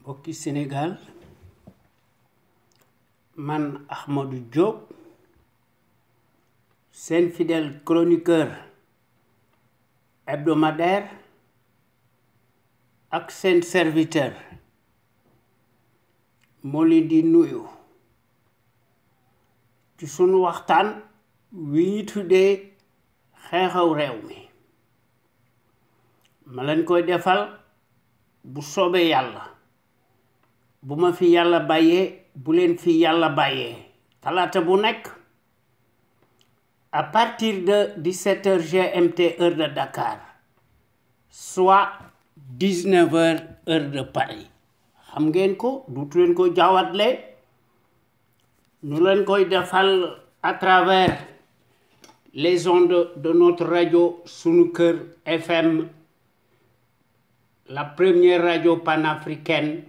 mbokki Sénégal man Ahmadou Diop seen fidèle chroniqueur hebdomadaire ak seen serviteur moo leen di nuyu ci sunu waxtaan wi ñu tuddee xew-xew réew mi ma leen koy defal bu soobee yàlla bu ma fi yàlla bàyyee bu leen fi yàlla bàyyee talaata bu nekk à partir de 17h GMT heure de Dakar soit 19h heure de Paris xam ngeen ko duutu leen ko jaawatle ñu leen koy defal à travers les ondes de notre radio Sunu Kër FM, la première radio panafricaine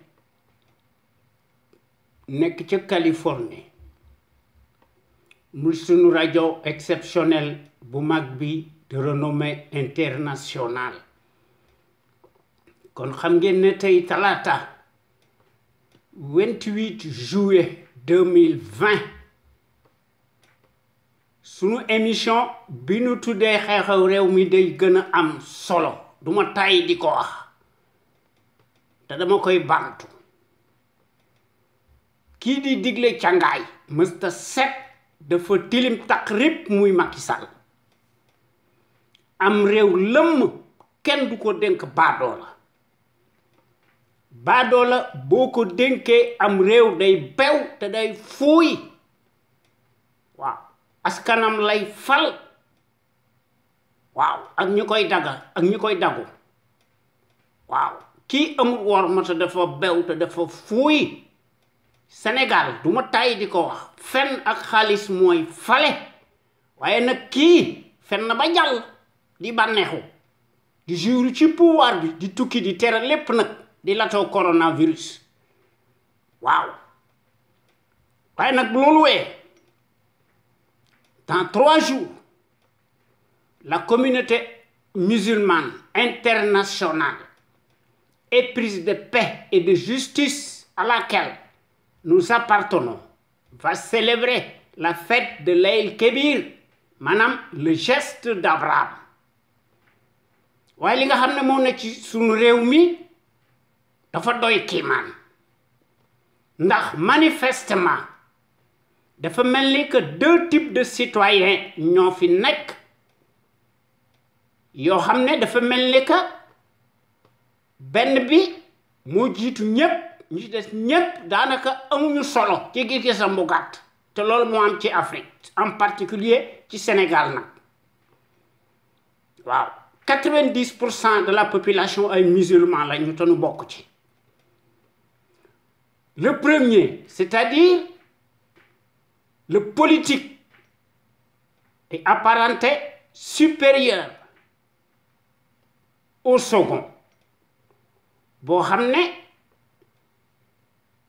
nekk ca Californie muy sunu rajo exceptionnel bu mag bi de renommée internationale. kon xam ngeen ne tey talaata 28 juillet 2020 sunu émission bi nu tuddee xew-xew réew mi day gën a am solo duma tàyyi di ko wax te dama koy bantu kii di digle càngaay mësta set dafa tilim taqrib muy Macky Sall am réew lëmm kenn du ko dénk baadoola boo ko dénkee am réew day bew te day fuuy waaw askanam lay fal waaw ak ñi koy daga ak ñi koy dagu waaw kii amul wor ma te dafa bew te dafa fuuy Sénégal du ma tàyyi di ko wax fen ak xaalis mooy fale waaye nag kii fen na ba jàll di bànneexu di juru ci pouvoir bi di tukki di tere lépp nag di latoo coronavirus waaw waaye nag bu loolu wee dans 3 jours la communauté musulmane internationale éprise de paix et de justice à laquelle nous appartenons va célébrer la fête de l'Aïd Kébir maanaam le geste d'Abraham waaye li nga xam ne moo ne ci sunu réew mi dafa doy kiimaan ndax manifestement dafa mel ni que 2 types de citoyens ñoo fi nekk yoo xam ne dafa mel ni que benn bi moo jiitu ñépp ñu ci des ñépp daanaka amuñu solo ci gis-gisam bu gàtt te loolu moo am ci Afrique en particulier ci Sénégal nag waaw 90% de la population ay musulmans la ñu te nu bokk ci le premier c'est-à-dire le politique est apparenté supérieur au second boo xam ne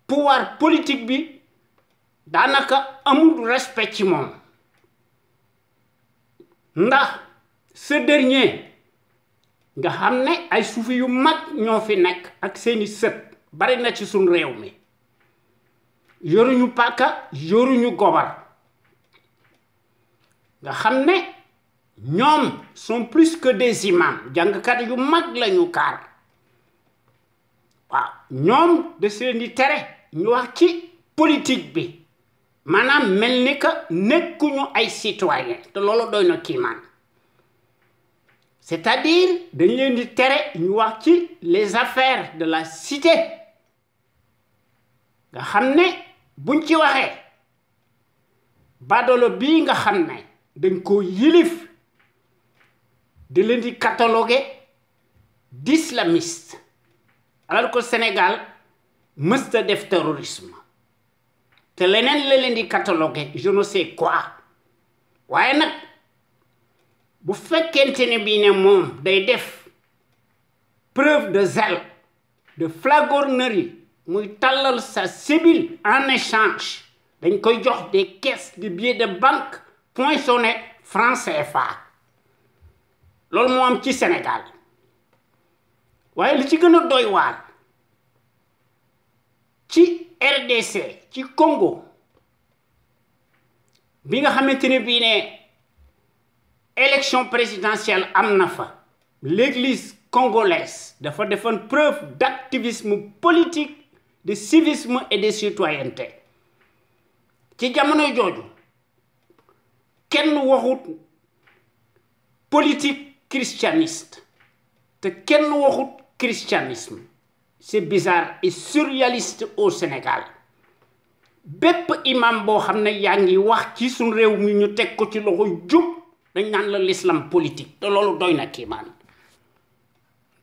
pouvoir politique bi daanaka amul respect ci moom ndax ce dernier nga xam ne ay suufi yu mag ñoo fi nekk ak seeni sët bari na ci suñ réew mi yoruñu pàkka yoruñu gobar nga xam ne ñoom sont plus que des imams jàngkat yu mag lañu kaar waaw ñoom de seen di tere ñu wax ci politique bi maanaam mel ni que nekkuñu ay citoyen te loolu doy na kiimaan c'est-à-dire dañ leen di tere ñu wax ci les affaires de la cité nga xam ne buñ ci waxee badoolo bii nga xam ne dañ ko yilif di leen di cataloguer d'islamiste alors que Sénégal mësta def terrorisme te leneen la leen di cataloguer je ne sais quoi waaye nag bu fekkente ne bii ne moom day def preuve de zèle de flagornerie muy tàllal sa sébile en échange dañ koy jox des caisses de billets de banque poinçonnés franc CFA loolu moo am ci Sénégal waaye li ci gën a doy waar ci RDC ci Congo bi nga xamantene bi né élection présidentielle amna fa l'église congolaise dafa defoon preuve d'activisme politique de civisme et de citoyenneté ci jamono joju kenn waxut politique christianiste te kenn waxut christianisme. C'est bizarre et surréaliste au Sénégal. Bép imam bo xamné yaangi wax ci sun réew mi ñu tek ko ci loxo jub dañ nan la l'islam politique te lolu doyna kiman.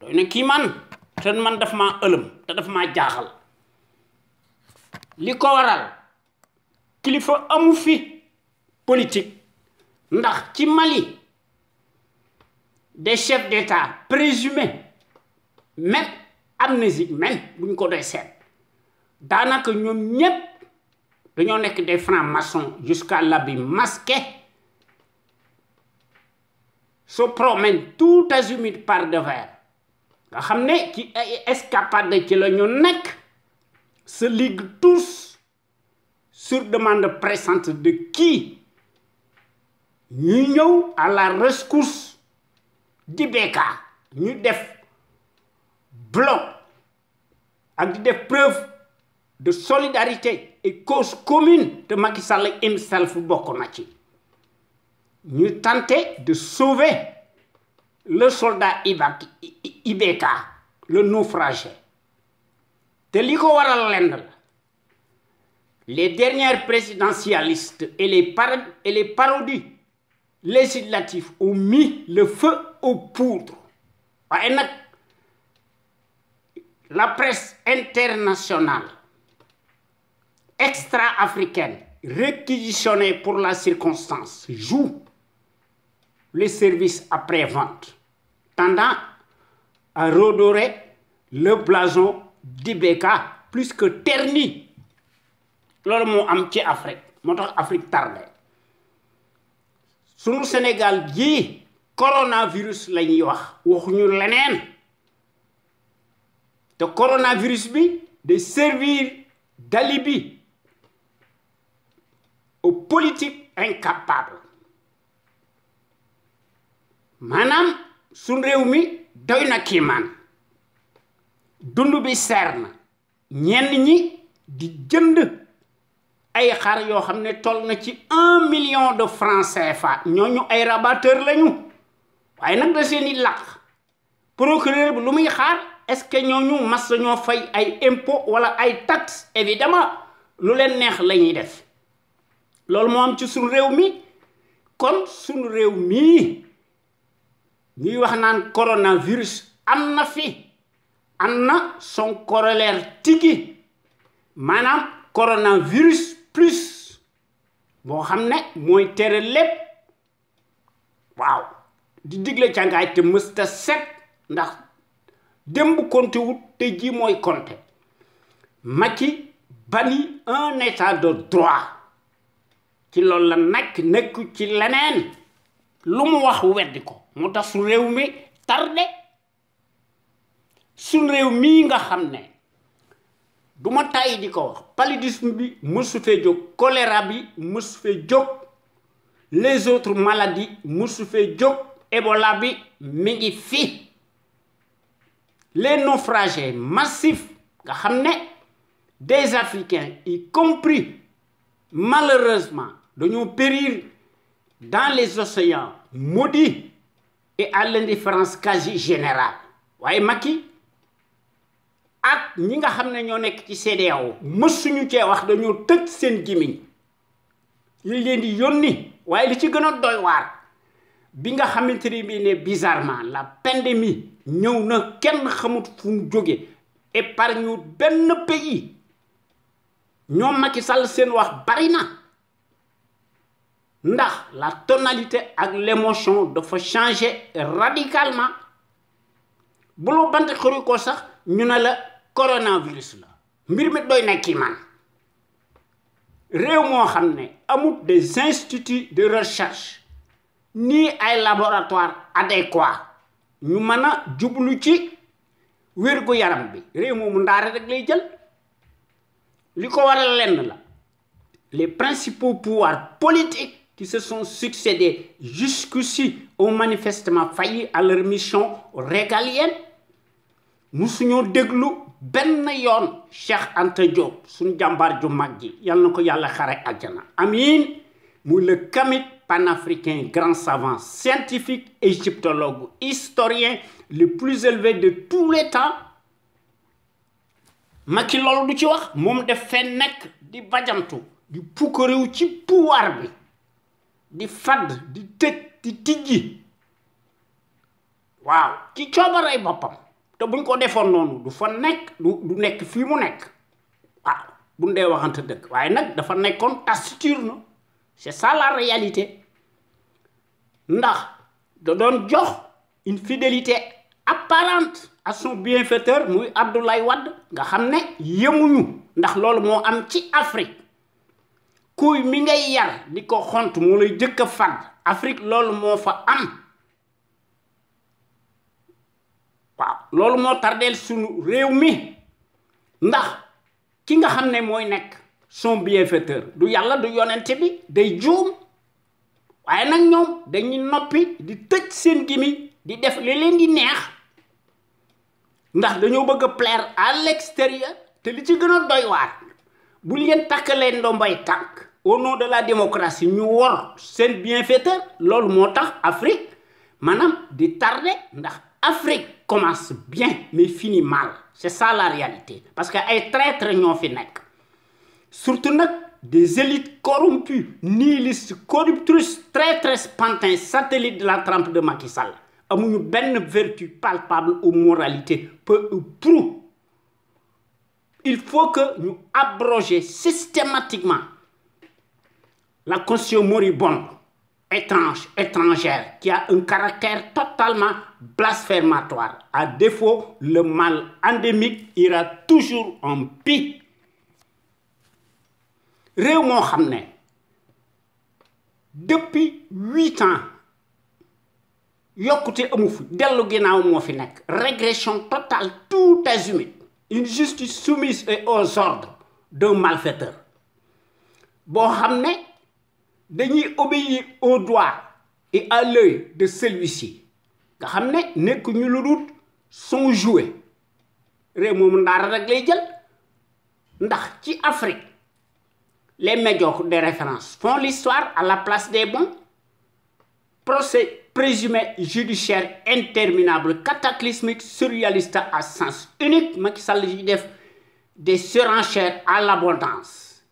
Doyna kiman te man daf ma ëlëm te daf ma jaaxal. Liko waral kilifa amu fi politique ndax ci Mali des chefs d'État présumés même amnésique même buñ ko doy seet daanaka ñoom ñépp dañoo nekk des francs-maçons jusqu'à l'habit masqué se promènent tout azimut par devers nga xam ne ci ay escapade ci la ñu nekk se liguent tous sur demande pressante de qui ñu ñëw à la rescousse d'IBK ñu def bloc avec des preuves de solidarité et cause commune de Macky Sall himself bokk na ci ñu tenté de sauver le soldat IBK le naufragé te li ko waral lenn la les dernières présidentialistes et les parodies législatives ont mis le feu aux poudres waaye nag la presse internationale extra-africaine réquisitionnée pour la circonstance joue les services après-vente, tendant à redorer le blason d'IBK plus que terni. Lors mo am ci Afrique, motax Afrique tardé. Sunu Sénégal gi coronavirus lañuy wax, waxuñu leneen. Le coronavirus bi de servir d'alibi aux politiques incapables. Manam sun réew mi doyna kiman. Dundu bi serna. Ñenn ñi di jënd ay xar yo xamné toll na ci 1 million de francs CFA. Ñoñu ay rabatteur lañu. Waye nak da seeni laq. Procureur bi lu muy xaar est-ce que ñooñu mas ñoo fay ay impôts wala ay taxes évidemment lu leen neex lañuy def loolu moo am ci suñu réew mi kon suñu réew mi ñuy wax naan coronavirus am na fi am na son corollaire tigi maanaam coronavirus plus boo xam ne mooy tere lépp waaw di digle càngaay te mësta set ndax dembu konté wut te ji moy konté Macky bani un état de droit ci loolu la nekk ci leneen lu mu wax weddi ko moo tax su réew mi tardé su réew mi nga xam ne duma tàyyi di ko wax paludisme bi mësu fee jóg choléra bi mësu fee jóg les autres maladies mësu fee jóg Ebola bi mi ngi fi les naufragés massifs nga xamné des Africains y compris malheureusement dañoo périr dans les océans maudits et à l'indifférence quasi générale waaye Macky ak ñi nga xamné ñoo nekk ci CEDEAO mësuñu cee wax dañoo tëj seen gimiñ li leen di yónni waaye li ci gën a doy waar bi nga xamanteni bi ne bizarrement la pandémie ñëw na kenn xamut fu mu jóge épargne benn pays ñoom Macky Sall seen wax bari na ndax la tonalité ak l'émotion dafa changer radicalement bu lo bant xori ko sax ñu na la coronavirus la mbir mi doy na kii man réew moo xam ne amut des instituts de recherche ni ay laboratoire adéquat ñu mën a jublu ci wérgu yaram bi réew moomu ndaare rek lay jël li ko waral lenn la les principaux pouvoirs politiques qui se sont succédés jusqu'ici ont manifestement failli à leur mission régalienne musuñoo déglu benn yoon Cheikh Anta Diop suñu jàmbaar ju mag ji yal na ko yàlla xare àjjana amiin muy le kamit panafricain grand savant scientifique égyptologue historien le plus élevé de tous les temps Macky loolu du ci wax moom def fee nekk di bajantu di pukkarewu ci pouvoir bi di fadd di tëj di tijji waaw ci coobarey boppam te buñ ko defoon noonu du fa nekk du nekk fii mu nekk waaw buñ dee waxante dëgg waaye nag dafa nekkoon taciturne c'est ça la réalité ndax da doon jox une fidélité apparente à son bienfaiteur muy Abdoulaye Wade nga xam ne yemuñu ndax loolu moo am ci Afrique kuy mi ngay yar di ko xont moo lay jëkk a fàdd Afrique loolu moo fa am waaw loolu moo tardeel sunu réew mi ndax ki nga xam ne mooy nekk son bienfaiteur du yàlla du yonente bi day juum waaye nag ñoom dañuy noppi di tëj seen gémmiñ di def li leen di neex ndax dañoo bëgg a plaire à l'extérieur te li ci gën a doy waar bu leen takkalee ndombay tànk au nom de la démocratie ñu wor seen bienfaiteur loolu moo tax Afrique maanaam di tardé ndax Afrique commence bien mais finit mal c'est ça la réalité parce que ay traîtres ñoo fi nekk surtout nag des élites corrompues nihilistes corruptrices traîtresses pantins satellites de la trempe de Macky Sall amuñu benn vertu palpable ou moralité peu ou prou il faut que ñu abroger systématiquement la constitution moribonde étrangère qui a un caractère totalement blasphématoire à défaut le mal endémique ira toujours en pis réew moo xam ne depuis 8 ans yokkute amu fi dellu ginnaaw moo fi nekk régression totale tout azimut une justice soumise et aux ordres d'un malfaiteur boo xam ne dañuy obéir au doigt et à l'œil de celui-ci nga xam ne nekk ñu lu dul son jouet réew moomu ndaara rek lay jël ndax ci Afrique les médiocres de référence font l'histoire à la place des bons procès présumé judiciaire interminable cataclysmique surréaliste à sens unique Macky Sall yi def des surenchères à l'abondance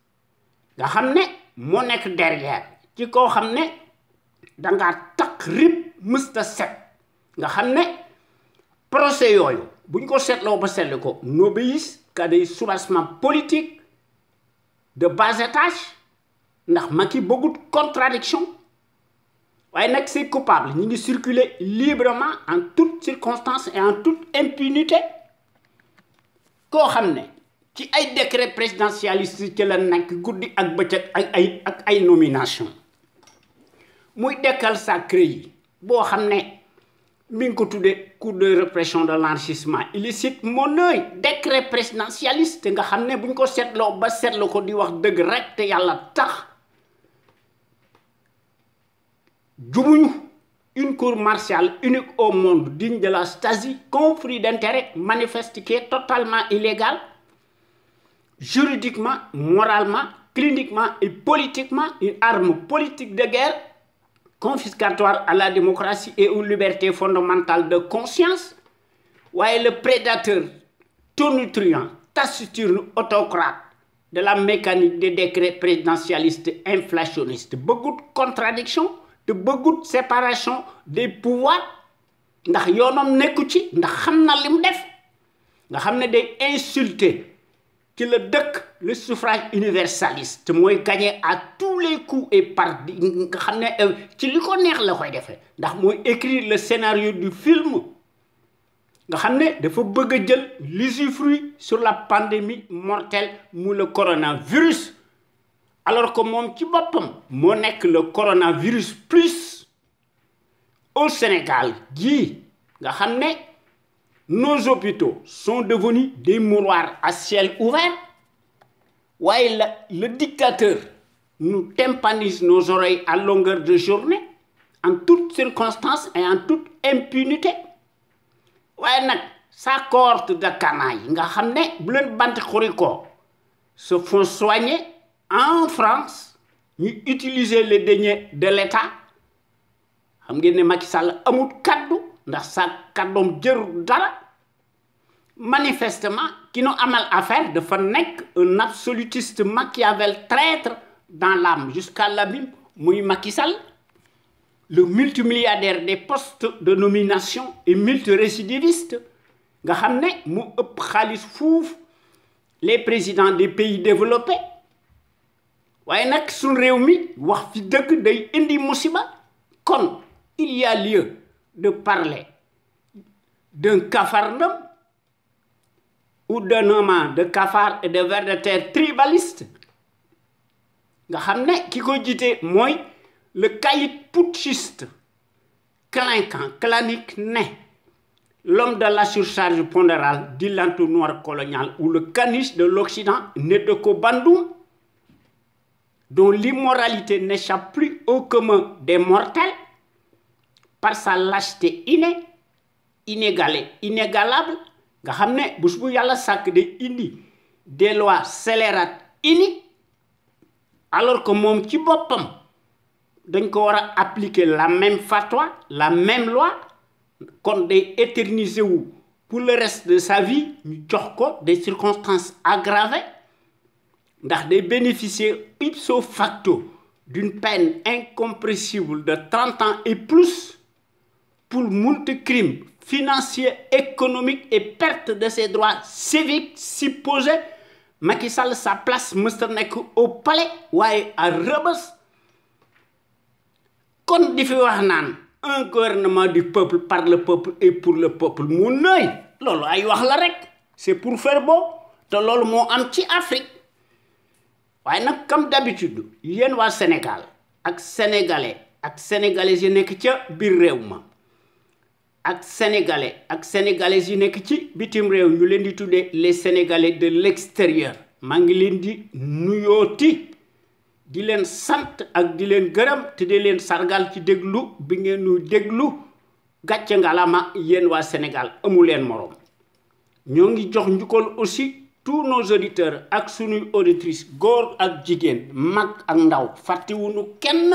nga xam ne moo nekk derrière ci koo xam ne dangaa takk rib mësta set nga xam ne procès yooyu buñ ko seetloo ba seetlu ko n'obéissent qu'à des soubassements politiques de bas étage ndax Macky bëggut contradiction waaye nag c'est coupable ñi ngi circuler librement en toutes circonstances et en toute impunité koo xam ne ci ay décret présidentialiste ci la nekk guddi ak bëccëg ak ay nomination muy dekkal sacré yi boo xam ne mi ngi ko tuddee cour de répression de l'enrichissement illicite mon œil décret présidentialiste nga xam ne bu ñu ko seetloo ba seetlu ko di wax dëgg rek te yàlla tax jumuñu une cour martiale unique au monde digne de la Stasi conflit d'intérêts manifeste qui est totalement illégal juridiquement, moralement, cliniquement et politiquement une arme politique de guerre confiscatoire à la démocratie et aux libertés fondamentales de conscience. Ouais, le prédateur tonitruant, taciturne, autocrate de la mécanique des décrets présidentialistes inflationnistes. Beaucoup de contradictions, de beaucoup de séparation des pouvoirs. Ndax yoonam nekku ci ndax xam na li mu def nga xam ne day insulter ci la dëkk le suffrage universaliste mooy gagner à tous les coups et par nga xam ne ci li ko neex la koy defee ndax mooy écrire le scénario du film nga xam ne dafa bëgg a jël l'usufruit sur la pandémie mortelle mu le coronavirus alors que moom ci boppam moo nekk le coronavirus plus au Sénégal gii nga xam ne nos hôpitaux sont devenus des mouroirs à ciel ouvert Ouais, le dictateur nous tympanise nos oreilles à longueur de journée, en toutes circonstances et en toute impunité. Ouais, sa cohorte de canailles, nga xamné bu len bant xuriko se font soigner en France, ñu utiliser les deniers de l'État. Xam ngeen né Macky Sall amul kaddu ndax sa kaddom jëru dara. Manifestement, qui nous amal affaire de faire un absolutiste Machiavel traître dans l'âme jusqu'à l'abîme, Mouy Macky Sall, le multimilliardaire des postes de nomination et multirécidiviste, nga xamné mu ëpp xaliss fouf les présidents des pays développés. Waye nak sun réew mi wax fi dëgg day indi musiba. Kon il y a lieu de parler d'un Capharnaüm ou d'un homme de cafard et de vers de terre tribaliste. Nga xamné ki ko jité moy le caïd putschiste clinquant, clanique né, l'homme de la surcharge pondérale, dit l'entonnoir colonial, ou le caniche de l'Occident, Nedeko Bandoum, dont l'immoralité n'échappe plus au commun des mortels par sa lâcheté innée, inégalée, inégalable. Nga xamné bus bu yalla sak de indi des lois scélérates iniques, alors que mom ci bopam dañ ko wara appliquer la même fatwa, la même loi, kon day éterniser wu pour le reste de sa vie, ñu jox ko des circonstances aggravées, ndax day bénéficier ipso facto d'une peine incompressible de 30 ans et plus pour moult crimes financiers, économiques et perte de ses droits civiques supposés. Macky Sall, sa place mësta nek au palais waye à Rebeuss. Kon di fi wax nan un gouvernement du peuple, par le peuple et pour le peuple mu neuy lolu ay wax la rek, c'est pour faire beau te lolu mo am ci Afrique. Waye nak comme d'habitude yeen wa Sénégal ak sénégalais ak sénégalais yi nek ci bir réew ma ak sénégalais ak sénégalais yi nek ci bitim réew ñu leen di tuddé les sénégalais de l'extérieur. Ma ngi leen di nuyooti di leen sant ak di leen gërëm te di leen sargal ci déglu bi ngeen ñu déglu gàcce ngalama yéen waa Sénégal amu leen morom. Ñoo ngi jox njukkal aussi tous nos auditeurs ak sunuy auditrices góor ak jigéen mag ak ndaw fàttewuñu kenn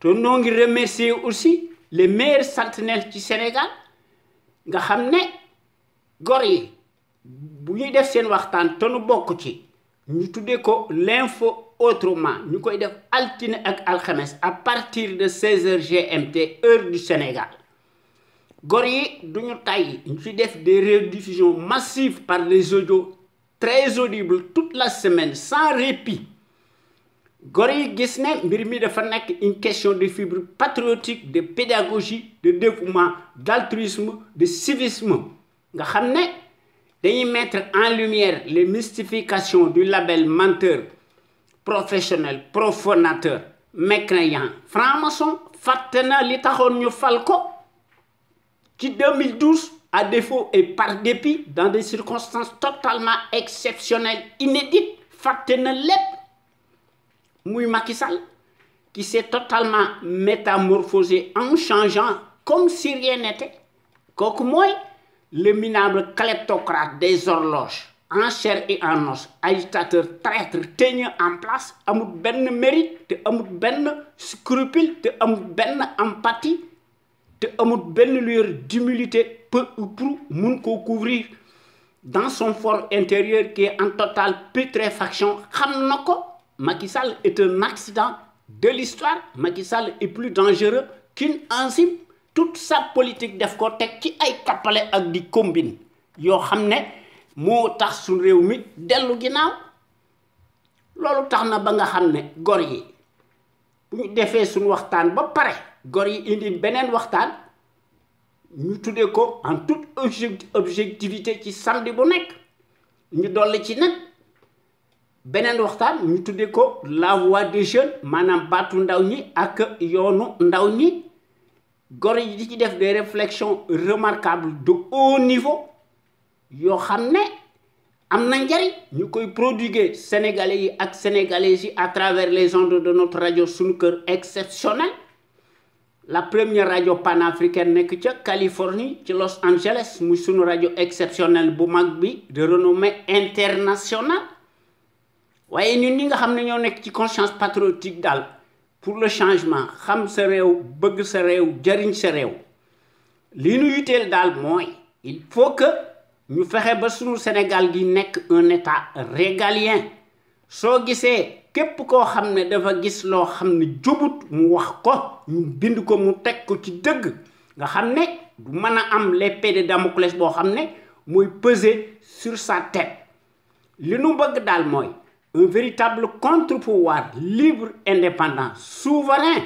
te ñoo ngi remercier aussi les meilleurs sentinelles du Sénégal nga xamné gor yi bu ñuy def seen waxtaan te nu bokk ci ñu tuddé ko l'info autrement ñu koy def altine ak alxames à partir de 16h GMT heure du Sénégal. Gor yi duñu tay ñu ci def des rediffusions massives par les audios très audibles toute la semaine sans répit. Gor yi gis ne mbir mi dafa nek une question de fibre patriotique, de pédagogie, de dévouement, d'altruisme, de civisme. Nga xamné dañuy mettre en lumière les mystifications du label menteur, professionnel, profanateur, mécréant, franc-maçon, fatena li taxone ñu fal ko ci 2012 à défaut et par dépit dans des circonstances totalement exceptionnelles, inédites, fatena lépp. Mouy Macky Sall, qui s'est totalement métamorphosé en changeant comme si rien n'était. Kooku mooy le minable kleptocrate des horloges, en chair et en os, agitateur, traître, tenu en place, amul ben mérite, te amul ben scrupule, te amul ben empathie, te amul ben lueur d'humilité, peu ou prou mun ko couvrir dans son fort intérieur qui est en totale putréfaction. Xam na ko. Macky Sall est un accident de l'histoire. Macky Sall est plus dangereux qu'une enzyme. Toute sa politique def ko tek ci ay tapalé ak di combine yo xamné mo tax sun réew mi delu ginaaw. Lolu taxna ba nga xamné gor yi bu ñu défé sun waxtaan ba paré gor yi indi benen waxtaan ñu tuddé ko en toute objectivité ci samedi bu nek ñu dolli ci nak benen waxtaan ñu tuddé ko la voix des jeunes manam batu ndaw ñi ak yoonu ndaw ñi. Gor yi di ci def des réflexions remarquables de haut niveau yo xamné am na njariñ ñu koy prodiguer sénégalais yi ak sénégalaises yi à travers les ondes de notre radio Sunu Kër exceptionnel, la première radio panafricaine nekk ca Californie ci Los Angeles muy sunu radio exceptionnel bu mag bi de renommée internationale. waaye ñun ñi nga xam ne ñoo nekk ci conscience patriotique daal pour le changement xam sa réew bëgg sa réew jariñ sa réew li ñu yitteel daal mooy il faut que ñu fexe ba sunu Sénégal gi nekk un état régalien. soo gisee képp koo xam ne dafa gis loo xam ne jubut mu wax ko ñu bind ko mu teg ko ci dëgg nga xam ne du mën a am l'épée de Damoclès boo xam ne mooy peser sur sa tête. li nu bëgg daal mooy un véritable contre-pouvoir libre, indépendant, souverain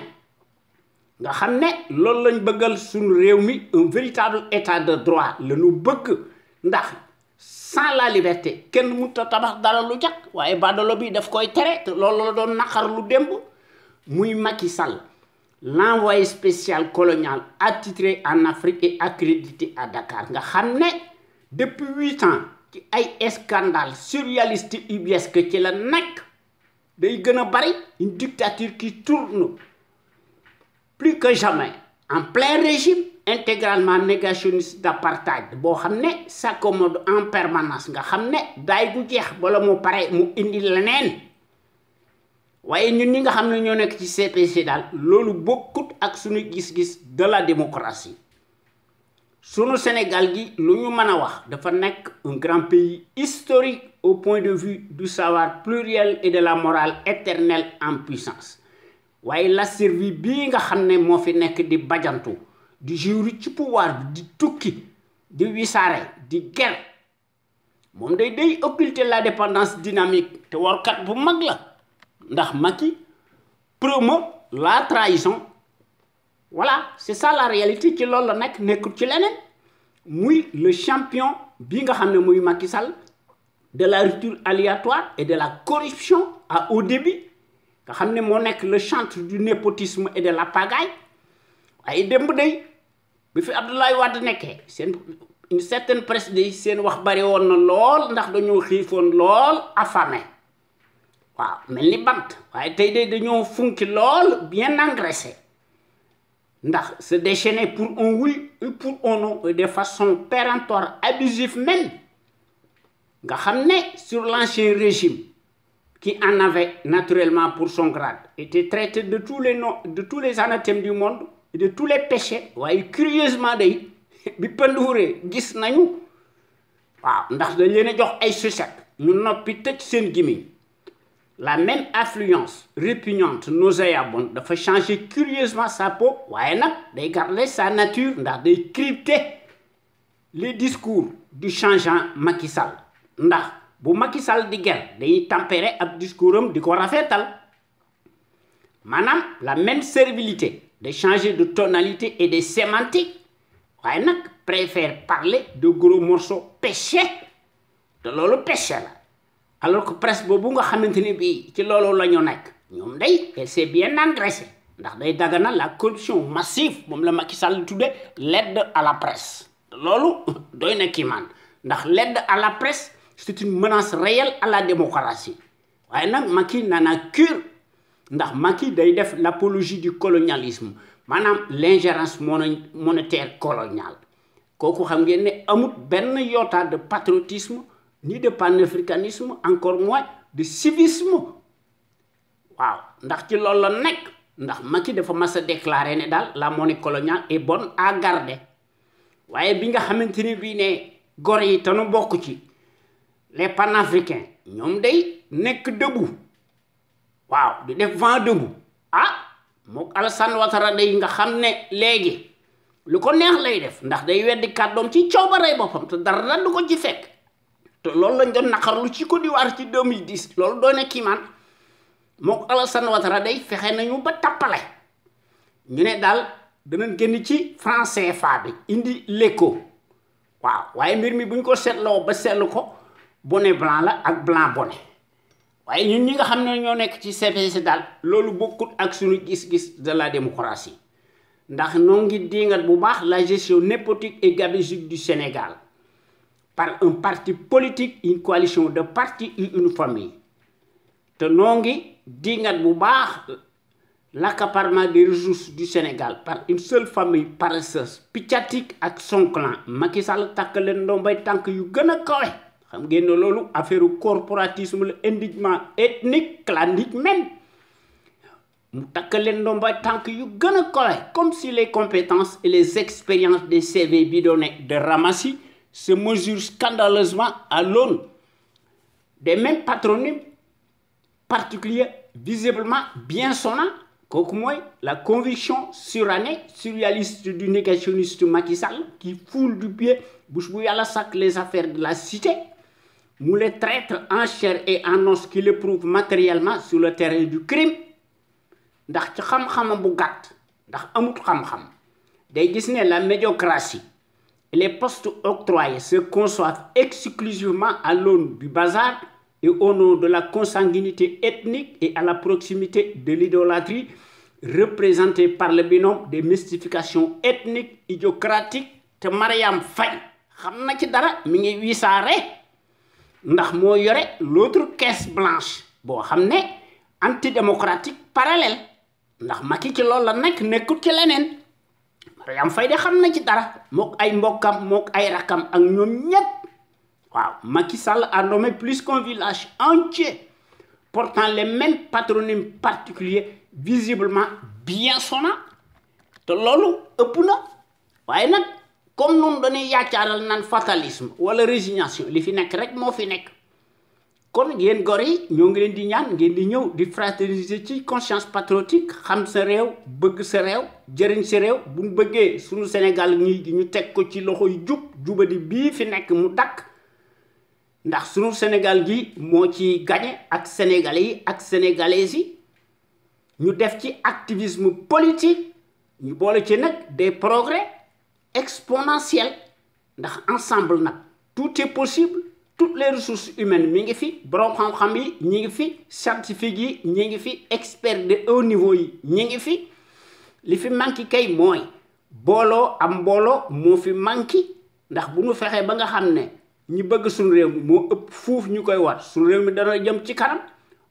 nga xam ne loolu lañ bëggal suñu réew mi, un véritable état de droit la ñu bëgg. ndax sans la liberté kenn mënut a tabax dara lu jag waaye badalo bi daf koy tere te loolu la doon naqar lu démb muy Macky Sall, l'envoyé spécial colonial attitré en Afrique et accrédité à Dakar nga xam ne depuis 8 ans ci ay scandale surréaliste ubiesque ci la nekk day gën a bari, une dictature qui tourne plus que jamais en plein régime intégralement négationniste d'apartheid boo xam ne s'accommode en permanence nga xam ne daay gu jeex bala mu pare mu indi leneen. waaye ñun ñi nga xam ne ñoo nekk ci CPC daal loolu bokkut ak suñu gis-gis de la démocratie. sunu Sénégal gi lu ñu mën a wax dafa nekk un grand pays historique au point de vue du savoir pluriel et de la morale éternelle en puissance. waaye la survie bii nga xam ne moo fi nekk di bajantu di jouir ci pouvoir bi di tukki di wisaare di guerre moom day occulter la dépendance dynamique te warkat bu mag la ndax Macky promeut la trahison. Voilà, c'est ça la réalité ci loolu la nekk nekkul ci leneen muy le champion bi nga xam ne muy Macky Sall de la rupture aléatoire et de la corruption à haut débit nga xam ne moo nekk le chantre du népotisme et de la pagaille. waaye démb day bi fi Abdoulaye Wade nekkee seen une certaine presse day seen wax bari woon na lool ndax dañoo xiifoon lool affamé waaw mel ni bant waaye tey day dañoo funki lool bien engraissé ndax se déchaîner pour un oui et pour un non de façon péremptoire abusive même nga xam ne sur l'ancien régime qui en avait naturellement pour son grade était traité de tous les noms de tous les anathèmes du monde et de tous les péchés. waaye curieusement day bi pënduuree gis nañu waaw ndax dañ leen a jox ay sucette ñu noppi tëj seen gémmiñ. la même affluence répugnante nauséabonde dafa changer curieusement sa peau waaye nag day garder sa nature ndax day crypter les discours du changeant Macky Sall ndax bu Macky Sall di guerre day tempérer ab discours am di ko rafetal maanaam la même servilité de changer de tonalité et de sémantique waaye nag préfère parler de gros morceaux péchés te loolu péché la. alors que presse boobu nga xamante ne bii ci loolu la ñu nekk ñoom day elle s'est bien engraissée ndax day dagana la corruption massive moom la Macky Sall tudde l'aide à la presse te loolu doy na kiimaan ndax l'aide à la presse c'est une menace réelle à la démocratie waaye nag Macky nana cure ndax Macky day def l'apologie du colonialisme maanaam l'ingérence monétaire coloniale kooku xam ngeen ne amut benn yoota de patriotisme ni de panafricanisme encore moins de civisme waaw ndax ci loolu la nekk ndax Macky dafa mas a déclarer ne daal la monnaie coloniale est bonne à garder waaye bi nga xamante ni bii ne gor yi te nu bokk ci les panafricains ñoom day nekk debout waaw di def vent debout mook Alassane Ouattara day nga xam ne léegi lu ko neex lay def ndax day weddi kàddoom ci coobarey boppam te dara du ko ci fekk. te loolu lañ doon naqarlu ci Côte d'Ivoire ci 2010 loolu doon na kiimaan mook Alassane Ouattara day fexe nañu ba tappale ñu ne daal danañ génn ci franc CFA bi indi l'éco waaw waaye mbir mi bu ñu ko seetloo ba seetlu ko bonnet blanc la ak blanc bonnet waaye ñun ñi nga xam ne ñoo nekk ci CPC daal loolu bokkut ak suñu gis-gis de la démocratie ndax noo ngi dingat bu baax la gestion népotique et gabégique du Sénégal par un parti politique, une coalition de partis et une famille. te noo ngi dingat bu baax l'accaparement des ressources du Sénégal par une seule famille paresseuse piccatique ak son clan. Macky Sall takk leen ndombay tànk yu gën a kawe xam ngeen ne loolu affaire corporatisme la indignement ethnique clanique même mu takk leen ndombay tànk yu gën a kawe comme si les compétences et les expériences des CV bidonnés de Ramassi se mesurent scandaleusement à l'aune des mêmes patronymes particuliers visiblement bien sonnants. Kooku mooy la conviction surannée surréaliste du négationniste Macky Sall qui foule du pied bouche bu yàlla sàkk les affaires de la cité mu les traître en chair et en os qui l'éprouvent matériellement sur le terrain du crime ndax ci xam-xamam bu gàtt ndax amut xam-xam day gis ne la médiocratie et les postes octroyés se conçoivent exclusivement à l'aune du bazar et au nom de la consanguinité ethnique et à la proximité de l'idolâtrie représentée par le binôme des mystifications ethniques idiocratiques. Te Mariam Faye xam na ci dara mi ngi wisaare ndax moo yore l'autre caisse blanche boo xam ne antidémocratique parallèle ndax Macky ci loolu la nekk nekkut ci leneen. Mariam Faye de xam na ci dara mook ay mbokkam mook ay rakam ak ñoom ñépp. Wow. Macky Sall a nommé plus qu'un village entier portant les mêmes patronymes particuliers visiblement bien sonnants. te loolu ëpp na waaye nag comme noonu dañuy yaacaaral naan fatalisme wala résignation li fi nekk rek moo fi nekk kon yéen gor yi ñoo ngi leen di ñaan ngeen di ñëw di fraterniser ci conscience patriotique xam sa réew bëgg sa réew jëriñ sa réew bu ñu bëggee suñu Sénégal ñi ñu teg ko ci loxo yu jubadi bii fi nekk mu dakk ndax sunu Sénégal gi moo ci gagné ak sénégalais yi ak sénégalaises yi ñu def ci activisme politique ñu boole ci nag des progrès exponentiels ndax ensemble nag tout est possible toutes les ressources humaines mi ngi fi borom xam-xam yi ñi ngi fi scientifique yi ñi ngi fi experts de haut niveau yi ñi ngi fi li fi manqué kay mooy booloo am mbooloo moo fi manqué ndax bu ñu fexee ba nga xam ne ñi bëgg suñu réew mi moo ëpp fuuf ñu koy war suñu réew mi dana jëm ci kanam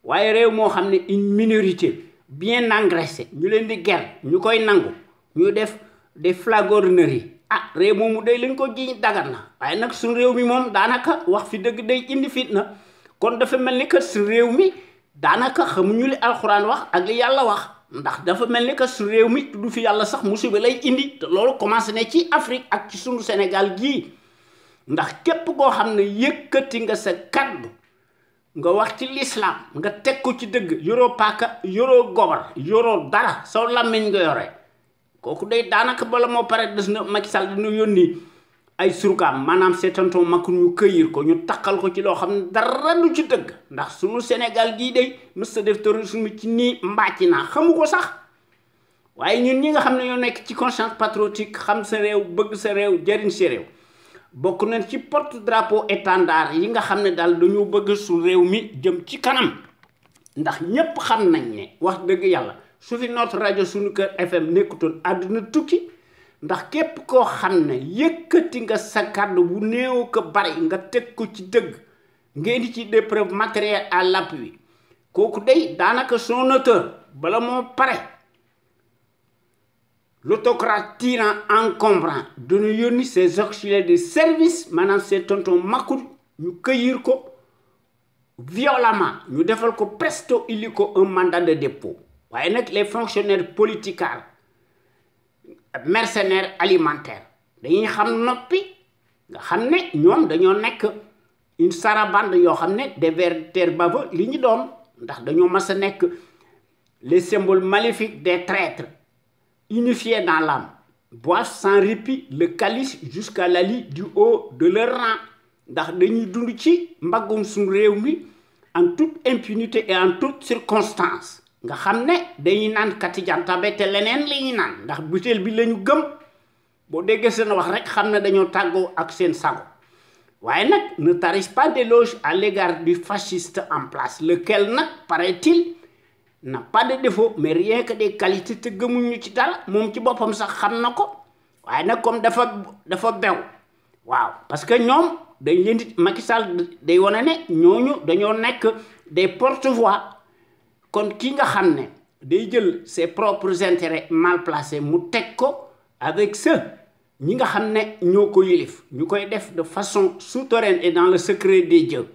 waaye réew moo xam ne une minorité bien engraissée ñu leen di ger ñu koy nangu ñu def des flagorneries réew moomu day lañ ko jiñ dagat na waaye nag suñu réew mi moom daanaka wax fi dëgg day indi fitna kon dafa mel ni que suñu réew mi daanaka xamuñu li alxuraan wax ak li yàlla wax ndax dafa mel ni que suñu réew mi du fi yàlla sax musiba lay indi te loolu commencé ne ci Afrique ak ci suñu Sénégal gii ndax képp koo xam ne yëkkati nga sa kaddu nga wax ci l'islam nga teg ko ci dëgg yoroo paaka yoroo gobar yoroo dara soo làmmiñ nga yore kooku day daanaka bala moo pare des na Macky Sall dina yónni ay surgaam maanaam seetanton makku ñu këyir ko ñu takkal ko ci loo xam ne dara du ci dëgg ndax suñu Sénégal gii day mës ta def terrorisme ci nii mbàcci naa xamu ko sax waaye ñun ñi nga xam ne ñoo nekk ci conscience patriotique xam sa réew bëgg sa réew jëriñ sa réew bokk nañ ci porte drapeau étendard yi nga xam ne daal dañoo bëgg su réew mi jëm ci kanam ndax ñépp xam nañ ne wax dëgg yàlla su fi notre rajo Sunu Kër FM nekkutoon àdduna tukki ndax képp koo xam ne yëkkati nga sa kàddu bu néew ko bari nga teg ko ci dëgg ngeen di ci des preuves matérielles à l'appui kooku day daanaka son auteur bala moo pare l'autocrate tyran encombrant dana yónni ses auxiliaires de service maanaam ses tonton makul ñu cueillir ko violemment ñu defal ko presto illico un mandat de dépôt waaye nag les fonctionnaires politicards mercenaires alimentaires dañuy xam noppi nga xam ne ñoom dañoo nekk une sarabande yoo xam ne des véritables baveux li ñu doon ndax dañoo mas a nekk les symboles maléfiques des traîtres unifiés dans l'âme boivent sans répit le calice jusqu'à la lie du haut de leur rang ndax dañuy dund ci mbaggum suñu réew mi en toute impunité et en toute circonstance nga xam ne dañuy naan katijantabe te leneen li ñuy naan ndax butéel bi lañu gëm boo déggee seen wax rek xam ne dañoo tàggoo ak seen sago waaye nag ne tarisse pas d'éloge à l'égard du fasciste en place lequel nag paraît-il n'a pas de défaut mais rien que des qualités te gëmuñu ci dara moom ci boppam sax xam na ko waaye nag comme dafa bew waaw parce que ñoom dañ leen di Macky Sall day wane ne ñooñu dañoo nekk des porte-voix kon ki nga xam ne day jël ses propres intérêts mal placés mu teg ko avec ceux ñi nga xam ne ñoo ko yilif ñu koy def de façon souterraine et dans le secret des dieux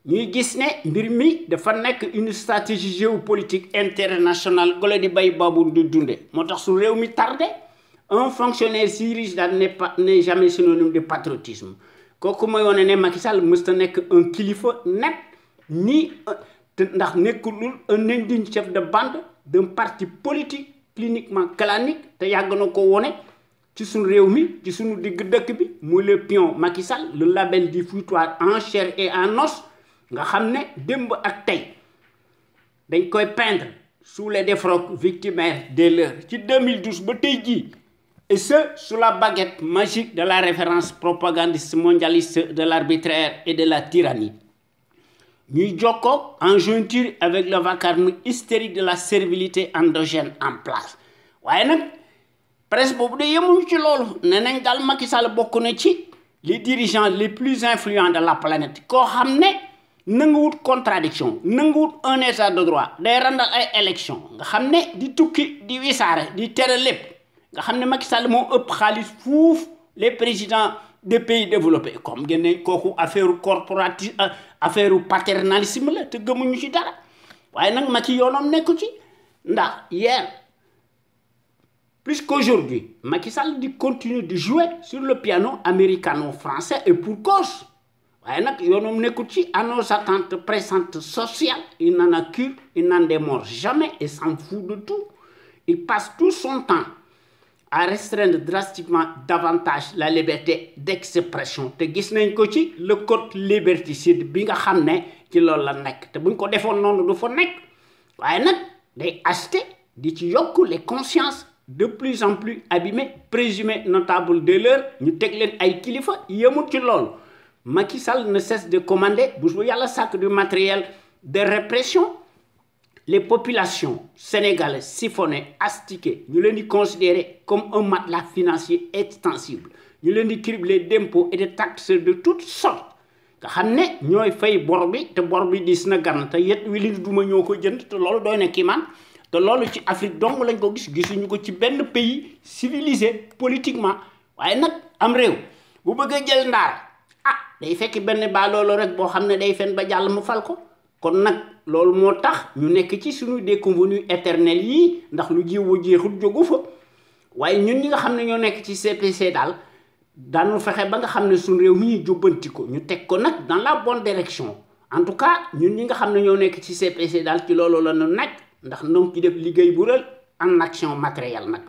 ñuy gis ne mbir mi dafa nekk une stratégie géopolitique internationale gole di bay babu du dunde moo tax su réew mi tardé un fonctionnaire si riche daal n'est jamais synonyme de patriotisme kooku mooy wane ne Macky Sall mësta nekk un kilifa net ni ndax nekkul un indigne chef de bande d'un parti politique cliniquement clanique te yàgg na ko wone ci suñu réew mi ci suñu digg dëkk bi muy le pion Macky Sall le label du foutoir en chair et en os nga xam ne démb ak tey dañ koy peindre sous les défroques victimaires des leurs ci 2012 ba tey jii et ce sous la baguette magique de la référence propagandiste mondialiste de l'arbitraire et de la tyrannie ñuy jokkoo en jointure avec le vacarme hystérique de la servilité endogène en place waaye nag presse boobu de yemuñu ci loolu ne nañ daal Macky Sall bokk na ci les dirigeants les plus influents de la planète koo xam ne nanguwut contradiction nanguwut un état de droit day randal ay élection nga xam ne di tukki di wisaare di tere lépp nga xam ne Macky Sall moo ëpp xaalis fuuf les présidents des pays développés comme ngeen kooku affaire corporative affaire paternalisme la te gëmuñu ci dara waaye nag Macky yoonam nekku ci ndax hier plus qu'aujourd'hui Macky Sall di continue de jouer sur le piano américano-français et pour cause waaye nag yoonam nekku ci à nos attentes pressantes sociales il n'en a cure il n'en démord jamais et s'en fout de tout il passe tout son temps à restreindre drastiquement davantage la liberté d'expression te gis nañ ko ci le code liberticide bi nga xam ne ci loolu la nekk te buñ ko defoon noonu du fa nekk waaye nag day acheter di ci yokk les consciences de plus en plus abîmées présumées notables de l'heure ñu teg leen ay kilifa yemul ci loolu Macky Sall ne cesse de commander bu yàlla sàkk du matériel de répression les populations sénégalaises siphonnées, astiquées, nous les considérons comme un matelas financier extensible. Nous les criblés d'impôts et de taxes de toutes sortes. nga xam ne ñooy fay bor bi te bor bi dis na gan te yet wi li duma ñoo ko jënd te loolu doy na kii man te loolu ci Afrique dong lañ ko gisuñu ko ci benn pays civilisé politiquement waaye nag am réew bu bëggee jël ndaar day fekk benn baa loolu rek boo xam ne day fen ba jàll mu fal ko kon nag loolu moo tax ñu nekk ci suñu déconvenu éternel yi ndax lu jiw jeexul jógu fa waaye ñun ñi nga xam ne ñoo nekk ci CPC daal daanu fexe ba nga xam ne suñu réew mi ñu jubbanti ko ñu teg ko nag dans la bonne direction en tout cas ñun ñi nga xam ne ñoo nekk ci CPC daal ci loolu la ñu nekk ndax ñoo ci def liggéey bu rël en action matérielle nag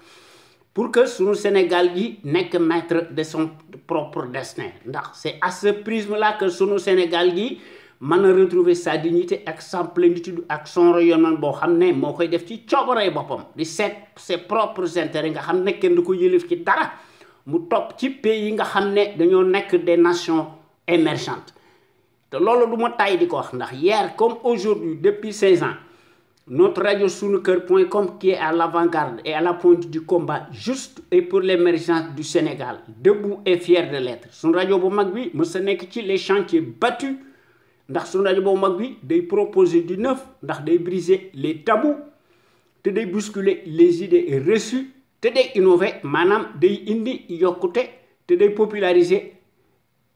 pour que suñu Sénégal gi nekk maître de son propre destin ndax c'est à ce prisme là que suñu Sénégal gi mën a retrouver sa dignité ak sa plénitude ak son rayonnement boo xam ne moo koy def ci coobaree boppam di seet ses propres intérêts nga xam ne kenn du ko yëlif ci dara mu topp ci pays yi nga xam ne dañoo nekk des nations émergentes te loolu du ma tàyyi di ko wax ndax hier comme aujourd'hui depuis 16 ans notre radio sunuker.com qui est à l'avant-garde et à la pointe du combat juste et pour l'émergence du Sénégal debout et fier de l'être suñu rajo bu mag bi mës a nekk ci les chantiers battus ndax suñu rajo boobu mag bi day proposer du neuf ndax day briser les tabous te day bousculer les idées reçues te day innover maanaam day indi yokkute te day populariser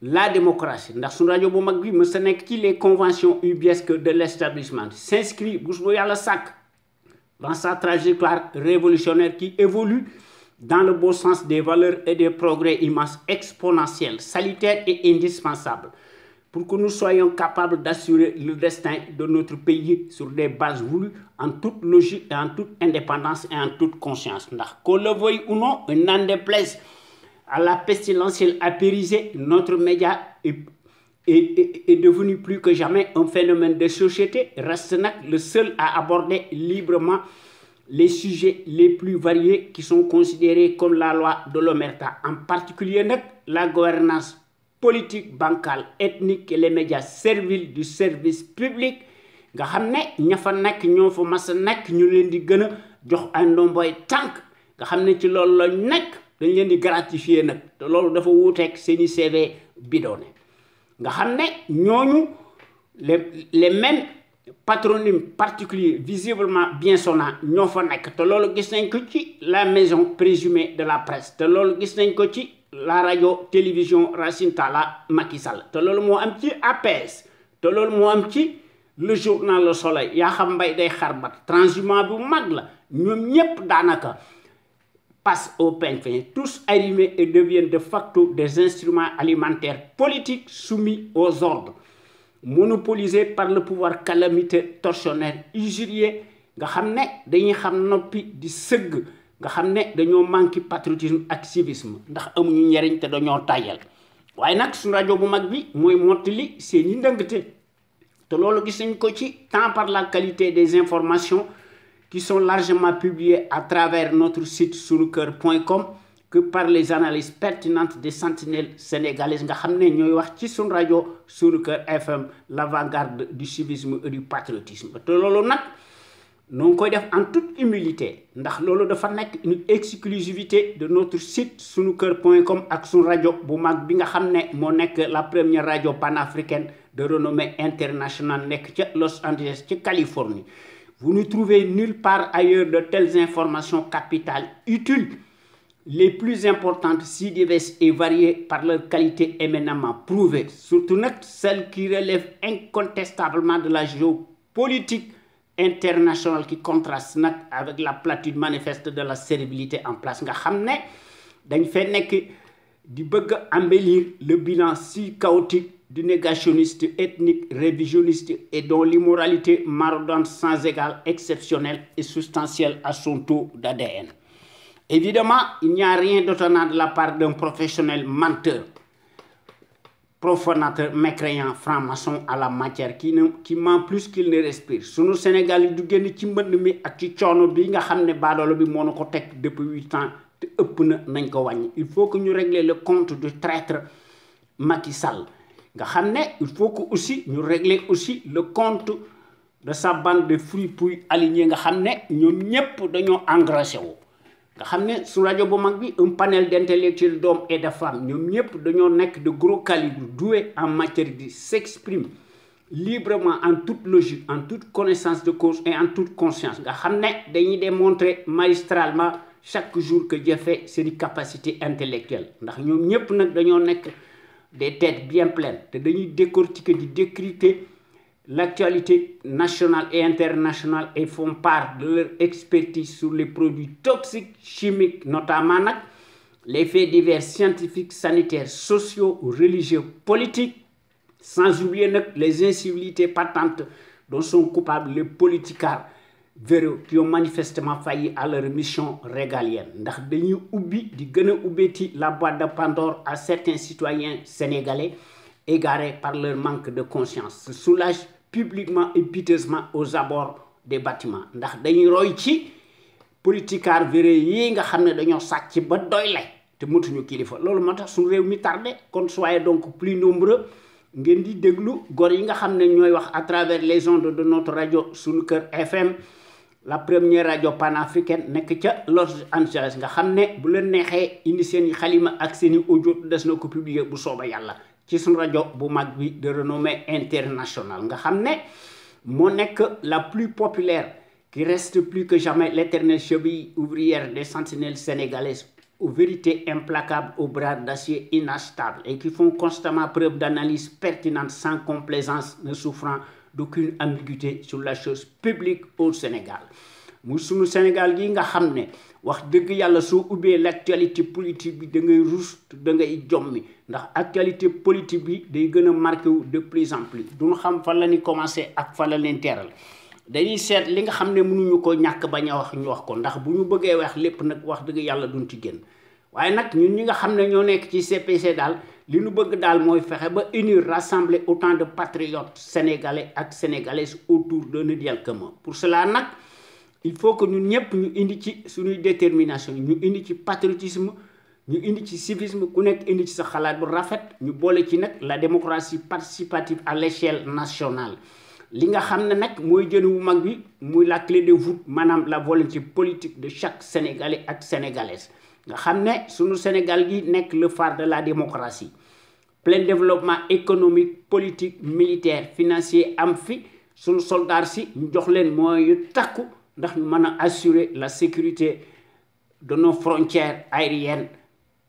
la démocratie ndax suñu rajo bu mag bi mës a nekk ci les conventions ubiesques de l'établissement s'inscrit bu yàlla sàkk dans sa trajectoire révolutionnaire qui évolue dans le bon sens des valeurs et des progrès immenses exponentiels salutaires et indispensables pour que nous soyons capables d'assurer le destin de notre pays sur des bases voulues en toute logique et en toute indépendance et en toute conscience. Qu'on le veuille ou non, n'en déplaise à la pestilentielle apérisée, notre média est devenu plus que jamais un phénomène de société, reste le seul à aborder librement les sujets les plus variés qui sont considérés comme la loi de l'omerta, en particulier la gouvernance politique, bancale, ethnique et les médias serviles du service public nga xam ne ña fa nekk ñoo fa mas a nekk ñu leen di gën a jox ay ndomboy tànk nga xam ne ci loolu la nekk dañ leen di gratifier nag te loolu dafa wuuteeg seeni CV bidonné nga xam ne ñooñu les mêmes patronymes particuliers visiblement bien sonnants ñoo fa nekk te loolu gis nañ ko ci la maison présumée de la presse te loolu gis nañ ko ci la radio télévision Racine Talla Macky Sall te loolu moo am ci APS te loolu moo am ci le journal Le Soleil yaa xam mbay day xarbat transhumant bu mag la ñoom ñépp daanaka passent au peigne fin tous arrimés et deviennent de facto des instruments alimentaires politiques soumis aux ordres monopolisés par le pouvoir calamiteux tortionnaire usurier nga xam ne dañuy xam noppi di sëgg nga xam ne dañoo manqué patriotisme ak civisme ndax amuñu njariñ te dañoo tàyyal waaye nag suñu rajo bu mag bi mooy mottali seeni ndëngte te loolu gis nañ ko ci tant par la qualité des informations qui sont largement publiées à travers notre site sunuker.com que par les analyses pertinentes des sentinelles sénégalaises nga xam ne ñooy wax ci sunu rajo Sunuker FM l'avant-garde du civisme et du patriotisme te loolu nag noo ngi koy def en toute humilité ndax loolu dafa nekk une exclusivité de notre site sunuker.com ak sunu rajo bu mag bi nga xam ne moo nekk la première radio panafricaine de renommée internationale nekk ca Los Angeles ca Californie. Vous ne trouvez nulle part ailleurs de telles informations capitales utiles, les plus importantes, si diverses et variées par leur qualité éminemment prouvée, surtout celles qui relèvent incontestablement de la géopolitique internationale qui contraste avec la platitude manifeste de la servilité en place. Nga xam ne dañ fay nekk di bëgg embellir le bilan si chaotique du négationniste ethnique révisionniste et dont l'immoralité maraudante sans égal, exceptionnelle et substantielle à son taux d'ADN. Évidemment, il n'y a rien d'étonnant de la part d'un professionnel menteur, profanateur, mécréant, franc-maçon à la matière qui ment plus qu'il ne respire. Sunu Sénégal yi du génn ci mbënd mi ak ci coono bi nga xam ne baadoolo bi moo na ko teg depuis 8 ans te ëpp na nañ ko wàññi. Il faut que ñu régler le compte du traître Macky Sall. nga xam ne il faut que aussi ñu régler aussi le compte de sa bande de fripouilles alignés nga xam ne ñoom ñépp dañoo engraissé wu nga xam ne su rajo bu mag bi un panel d'intellectuels d'hommes et de femmes ñoom ñépp dañoo nekk de gros calibre doués en matière de s'exprimer librement en toute logique en toute connaissance de cause et en toute conscience nga xam ne dañuy démontrer magistralement chaque jour que Dieu fait seeni capacité intellectuelle ndax ñoom ñépp nag dañoo nekk des têtes bien pleines te dañuy décortiquer di décrypter l'actualité nationale et internationale et font part de leur expertise sur les produits toxiques chimiques notamment nag les faits divers scientifiques sanitaires sociaux religieux politiques sans oublier nag les incivilités patentes dont sont coupables les politicards véreux qui ont manifestement failli à leur mission régalienne ndax dañuy ubbi di gën a ubbeeti la boîte de Pandore à certains citoyens sénégalais égarés par leur manque de conscience se soulagent publiquement et piteusement aux abords des bâtiments ndax dañuy roy ci politicards véreux yi nga xam ne dañoo sàcc ba doy lay te motuñu kilifa loolu moo tax suñu réew mi tardé kon soyez donc plus nombreux ngeen di déglu gor yi nga xam ne ñooy wax à travers les ondes de notre radio Sunuker FM la première radio panafricaine nekk ca Los Angeles nga xam ne bu leen neexee indi seeni xalima ak seeni audio des na ko publier bu sooba yàlla ci suñu rajo bu mag bi de renommée internationale nga xam ne moo nekk la plus populaire qui reste plus que jamais l'éternelle cheville ouvrière des sentinelles sénégalaises aux vérités implacables aux bras d'acier inachetables et qui font constamment preuve d'analyse pertinente sans complaisance ne souffrant d'aucune ambiguïté sur la chose publique au Sénégal muy sunu Sénégal gi nga xam ne wax dëgg yàlla soo ubbee l'actualité politique bi da ngay rus da ngay jommi ndax actualité politique bi day gën a marqué wu de plus en plus duñu xam fan la ñuy commencé ak fan la leen teeral dañuy seet li nga xam ne mënuñu ko ñàkk bañ a wax ñu wax ko ndax bu ñu bëggee wax lépp nag wax dëgg yàlla duñ ci génn waaye nag ñun ñi nga xam ne ñoo nekk ci CPC daal li ñu bëgg daal mooy fexe ba unir rassembler autant de patriotes sénégalais ak sénégalaises autour d'un idéal commun pour cela nag il faut que ñun ñëpp ñu indi ci suñuy détermination ñu indi ci patriotisme ñu indi ci civisme ku nekk indi ci sa xalaat bu rafet ñu boole ci nag la démocratie participative à l'échelle nationale li nga xam ne nag mooy jën wu mag bi muy la clé de voûte maanaam la volonté politique de chaque sénégalais ak sénégalaise nga xam ne sunu Sénégal gi nekk le phare de la démocratie plein développement économique politique militaire financier am fi sunu soldats si ñu jox leen moyens yu takku ndax ñu mën a assurer la sécurité de nos frontières aériennes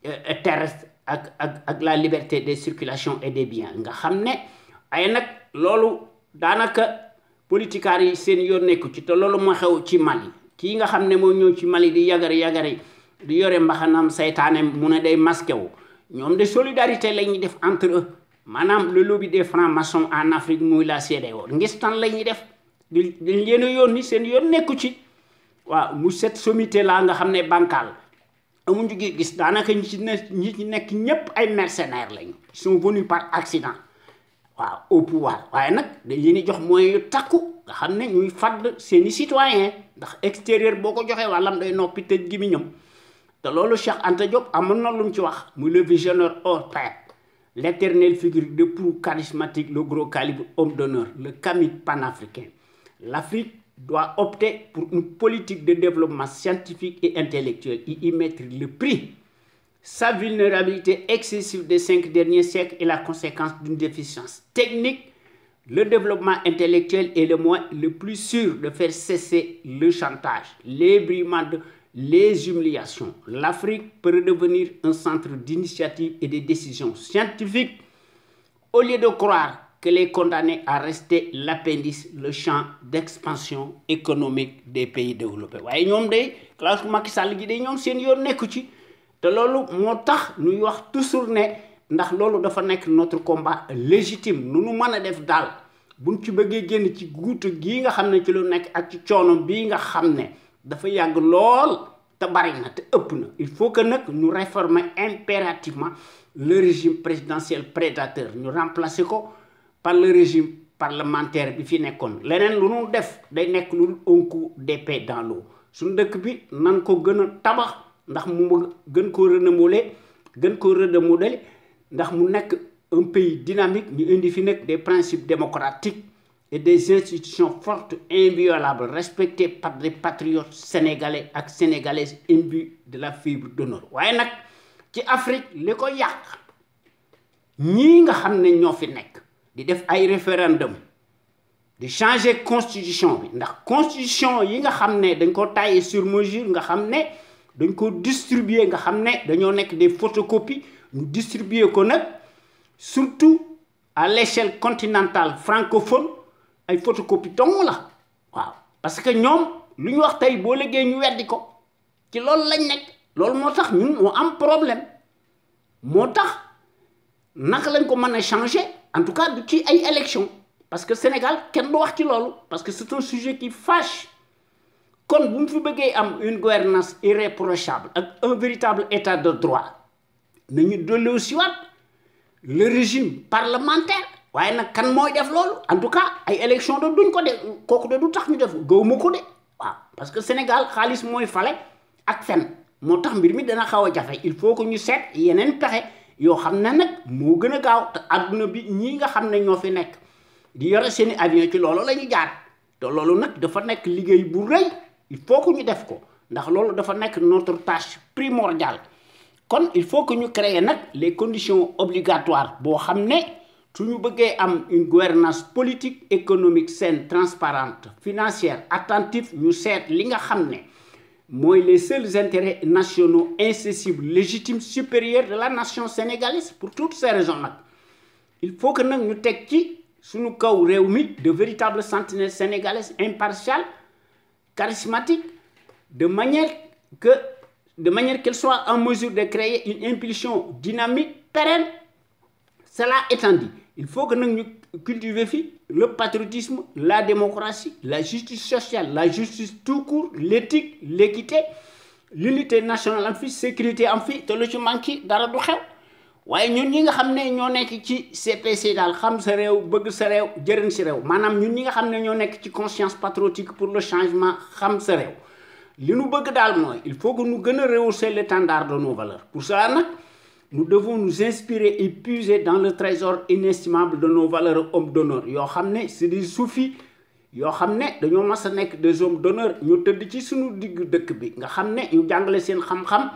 et terrestres ak la liberté de circulation et des biens nga xam ne ay nag loolu daanaka politikaar yi seen yoon nekku ci te loolu moo xew ci Mali kii nga xam ne moo ñëw ci Mali di yagari di yore mbaxanam saytaane mu ne day masqué wu ñoom de solidarité la ñuy def entre eux maanaam le lobby des francs-maçons en Afrique muy la CEDEAO ngistan la ñuy def dañ leen a yónni seen yoon nekku ci waaw mu cette sommité la nga xam ne bancal amuñu gis daanaka ñi ci nekk ñépp ay mercenaires lañu ils sont venus par accident waaw au pouvoir waaye nag dañ leen di jox moyens yu takku nga xam ne ñuy fadd seeni citoyens ndax extérieur boo ko joxee wàllam day noppi tëj gi mi ñëm te loolu Cheikh Anta Diop amoon na lu mu ci wax muy le visionnaire hors pair l'éternelle figure de proue charismatique le gros calibre homme d'honneur le Camille panafricain. L'Afrique doit opter pour une politique de développement scientifique et intellectuel et y mettre le prix. Sa vulnérabilité excessive des 5 derniers siècles est la conséquence d'une déficience technique. Le développement intellectuel est le moyen le plus sûr de faire cesser le chantage, les brimades, les humiliations. L'Afrique peut redevenir un centre d'initiative et de décisions scientifiques au lieu de croire qu'elle est condamnée à rester l'appendice, le champ d'expansion économique des pays développés. waaye ñoom day classe Macky Sall gi day ñoom seen yoon nekku ci te loolu moo tax ñuy wax toujours ne ndax loolu dafa nekk notre combat légitime nu nu mën a def daal buñ ci bëggee génn ci guuta gii nga xam ne ci lu nekk ak ci coono bii nga xam ne dafa yàgg lool te bari na te ëpp na il faut que nag ñu réformer impérativement le régime présidentiel prédateur ñu remplacer ko par le régime parlementaire bi fi nekkoon leneen lu nu def day nekk lu un coup d'épée dans l'eau suñu dëkk bi nan ko gën a tabax ndax mu gën koo redémodeler ndax mu nekk un pays dynamique ñu indi fi nekk des principes démocratiques et des institutions fortes inviolables respectées par des patriotes sénégalais ak sénégalaises imbus de la fibre d'honneur waaye nag ci Afrique li ko yàq ñii nga xam ne ñoo fi nekk di def ay référendum di changer constitution bi ndax constitution yi nga xam ne dañ ko tailler sur mesure nga xam ne dañ ko distribuer nga xam ne dañoo nekk des photocopies ñu distribuer ko nag surtout à l'échelle continentale francophone ay photocopie dong la waaw parce que ñoom lu ñu wax tey boo léegi ñu weddi ko ci loolu lañ nekk loolu moo tax ñun moo am problème moo tax naka lañ ko mën a changer en tout cas du ci ay élection parce que Sénégal kenn du wax ci loolu parce que c'est un sujet qui fâche kon bu mu fi bëggee am une gouvernance irréprochable ak un véritable état de droit nañu dolli siwaat le régime parlementaire waaye nag kan mooy def loolu en tout cas ay élection de duñ ko def kooku de du tax ñu def gëwuma ko de waaw parce que Sénégal xaalis mooy fale ak fen moo tax mbir mi dana xaw a jafe il faut que ñu seet yeneen pexe yoo xam ne nag moo gën a gaaw te adduna bi ñii nga xam ne ñoo fi nekk di yore seeni avion ci loolu la ñu jaar te loolu nag dafa nekk liggéey bu rëy il faut que ñu def ko ndax loolu dafa nekk notre tâche primordiale kon il faut que ñu créer nag les conditions obligatoires boo xam ne su ñu bëggee am une gouvernance politique économique saine transparente financière attentive ñu seet li nga xam ne mooy les seuls intérêts nationaux incessibles légitimes supérieurs de la nation sénégalaise pour toutes ces raisons nag il faut que nag ñu teg ci suñu kaw réew mi de véritables sentinelles sénégalaises impartiales charismatiques de manière qu'elles soient en mesure de créer une impulsion dynamique pérenne. Cela étant dit, il faut que nous cultivions le patriotisme, la démocratie, la justice sociale, la justice tout court, l'éthique, l'équité, l'unité nationale en fi sécurité en fi te lu ci manqué dara du xew waaye ñun ñi nga xam ne ñoo nekk ci CPC daal xam sa réew bëgg sa réew jëriñ si réew maanaam ñun ñi nga xam ne ñoo nekk ci conscience patriotique pour le changement xam sa réew li nu bëgg daal mooy il faut que ñu gën a rehausser l'étendard de nos valeurs pour cela nag nous devons nous inspirer et puiser dans le trésor inestimable de nos valeurs hommes d'honneur yoo xam ne c'est des soufis yoo xam ne dañoo mas a nekk des hommes d'honneur ñu tëdd ci suñu digg dëkk bi nga xam ne ñu jàngale seen xam-xam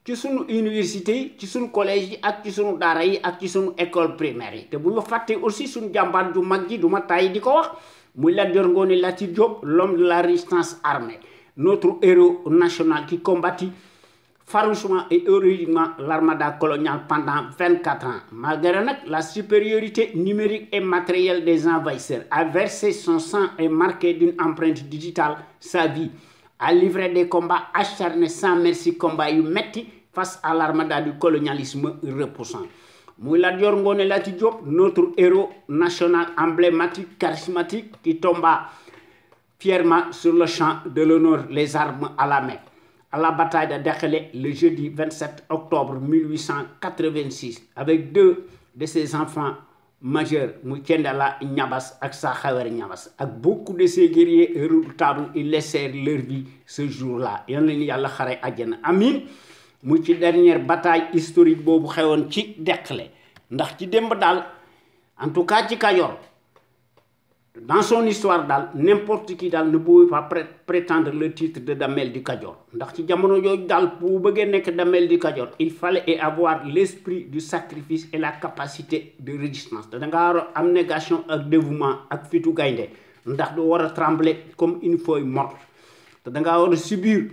ci sunu université yi ci sunu collège yi ak ci sunu daara yi ak ci sunu école primaire yi te bu ñu fàtte aussi sunu jàmbaar ju mag ji du ma tàyyi di ko wax muy Lat Dior Ngoné Latyr Diop, l'homme de la résistance armée, notre héros national qui combattit farouchement et héroïquement l'armada coloniale pendant 24 ans. Malgré la supériorité numérique et matérielle des envahisseurs, a versé son sang et marqué d'une empreinte digitale sa vie, a livré des combats acharnés sans merci, combats yu metti face à l'armada du colonialisme repoussant. Muy Lat Dior Ngoné Latyr Diop, notre héros national emblématique, charismatique, qui tomba fièrement sur le champ de l'honneur, les armes à la main, à la bataille de Derklé le jeudi 27 octobre 1886, avec 2 de ses enfants majeurs, Moukendala Niabass et Sakhawer Niabass, avec beaucoup de ces guerriers redoutables, ils laissèrent leur vie ce jour-là. Amin. Muy ci dernière bataille historique bobu xewon ci Derklé ndax ci demb dal en tout cas ci Kayor dans son histoire dal n'importe qui dal ne pouvait pas prétendre le titre de Damel du Kayor ndax ci jamono joj dal bu beugé nek Damel du Kayor il fallait avoir l'esprit du sacrifice et la capacité de résistance da nga wara abnégation ak dévouement ak fitu gaynde ndax do wara trembler comme une feuille morte da nga wara subir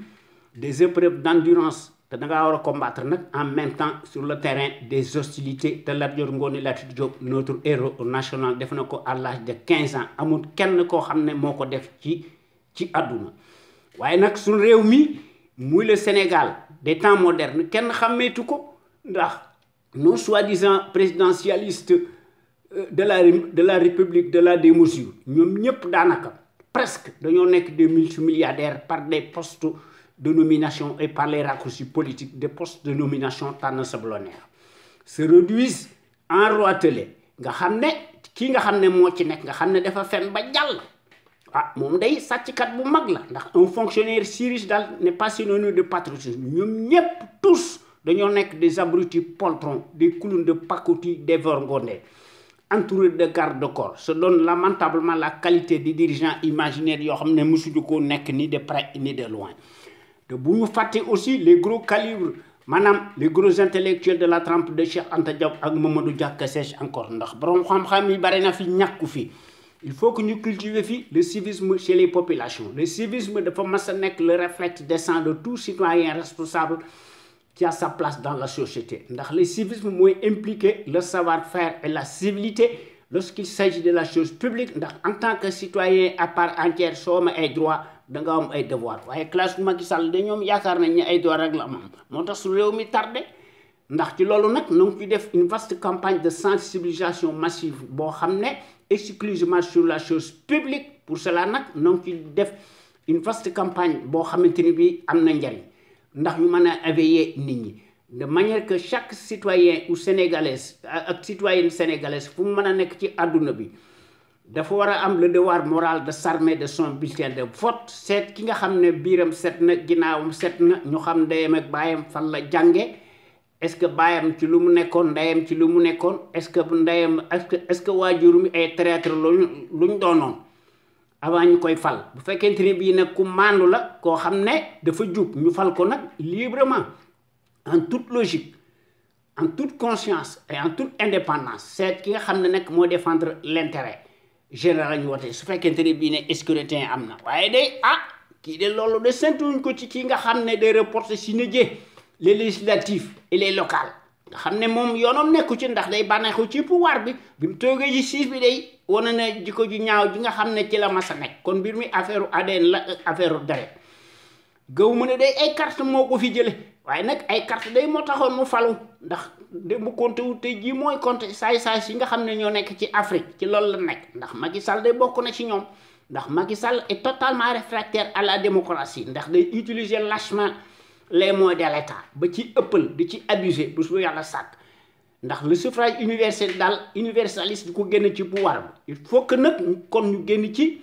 des épreuves d'endurance te da nga wara combattre en même temps sur le terrain des hostilités te Lat Dior Ngoné Latyr Diop, notre héros national, def nako à l'âge de 15 ans amul kenn ko xamné moko def ci aduna waye nak sun réew mi muy le Sénégal des temps modernes kenn xamétu ko ndax nos soi-disant présidentialistes de la République de la démesure ñom ñep danaka presque dañoo nek des multimilliardaires par des postes de nomination et par les raccourcis politiques des postes de nomination tànn sablonnaire se réduisent en roitelets nga xamné ki nga xamné mo ci nek nga xamné dafa fen ba jall mom day sàcckat bu mag la ndax un fonctionnaire si riche dal n'est pas synonyme de patriotisme ñom ñep tous dañoo nek des abrutis poltrons, des clowns de pacotille dévergondés entourés de garde-corps, se donne lamentablement la qualité des dirigeants imaginaires yo xamné musuñu ko nek ni de près ni de loin. De vous faites aussi les gros calibres, madame, les gros intellectuels de la trempe de Cheikh Anta Diop et Mamadou Dia Kassèche encore. Il faut que nous cultivions le civisme chez les populations. Le civisme de Fomassanek, le réflexe descend de tout citoyen responsable qui a sa place dans la société. Le civisme implique le savoir-faire et la civilité lorsqu'il s'agit de la chose publique. En tant que citoyen à part entière, somme et droit, da nga am ay devoir waye classe Macky Sall de ñom yaakar nañ ni ay devoir rek la am motax su rew mi tardé ndax ci lolu nak ñu fi def une vaste campagne de sensibilisation massive bo xamné exclusivement sur la chose publique. Pour cela nak ñu fi def une vaste campagne bo xamanteni bi am na ndariñ ndax ñu mëna éveiller nit ñi de manière que chaque citoyen ou sénégalaise ak citoyenne sénégalaise fu mëna nek ci aduna bi dafa wara am le devoir moral de s'armer de son bulletin de vote. Seet ki nga xamné biram set na ginaawum set na ñu xam ndeyam ak bayam fan la jànge est-ce que bayam ci lu mu nekkoon ndeyam ci lu mu nekkoon est-ce que ndeyam est-ce que waajur mi ay traître luñ doonoon avant ñu koy fal bu fekkente ni bii nag ku maandu la koo xam ne dafa jub ñu fal ko nag librement en toute logique en toute conscience et en toute indépendance. Seet ki nga xam ne nag moo défendre l'intérêt général ñu wote su fekkente ni bii ne scrutin am na waaye day kii de loolu de sentuñ ko ci kii nga xam ne day reporter si nejee les législatifs et les locales nga xam ne moom yoonam nekku ci ndax day bànneexu ci pouvoir bi mu toogee ci siis bi day wane na jikko ju ñaaw ji nga xam ne ci la masa nekk kon mbir mi affaire ADN la affaire deret gëw mu ne day ay carte moo ko fi jële waaye nag ay carte day moo taxoon mu falu ndax de mu compté wu tey jii mooy compté saay-saay si nga xam ne ñoo nekk ci Afrique ci loolu la nekk ndax Macky Sall day bokk na ci ñoom ndax Macky Sall est totalement réfractaire à la démocratie ndax day utiliser lâchement les moyens de l'État ba ci ëppal di ci abuser bu su yàlla sàkk ndax le suffrage universel daal universaliste di ko génn ci pouvoir bi il faut que nag kon ñu génn ci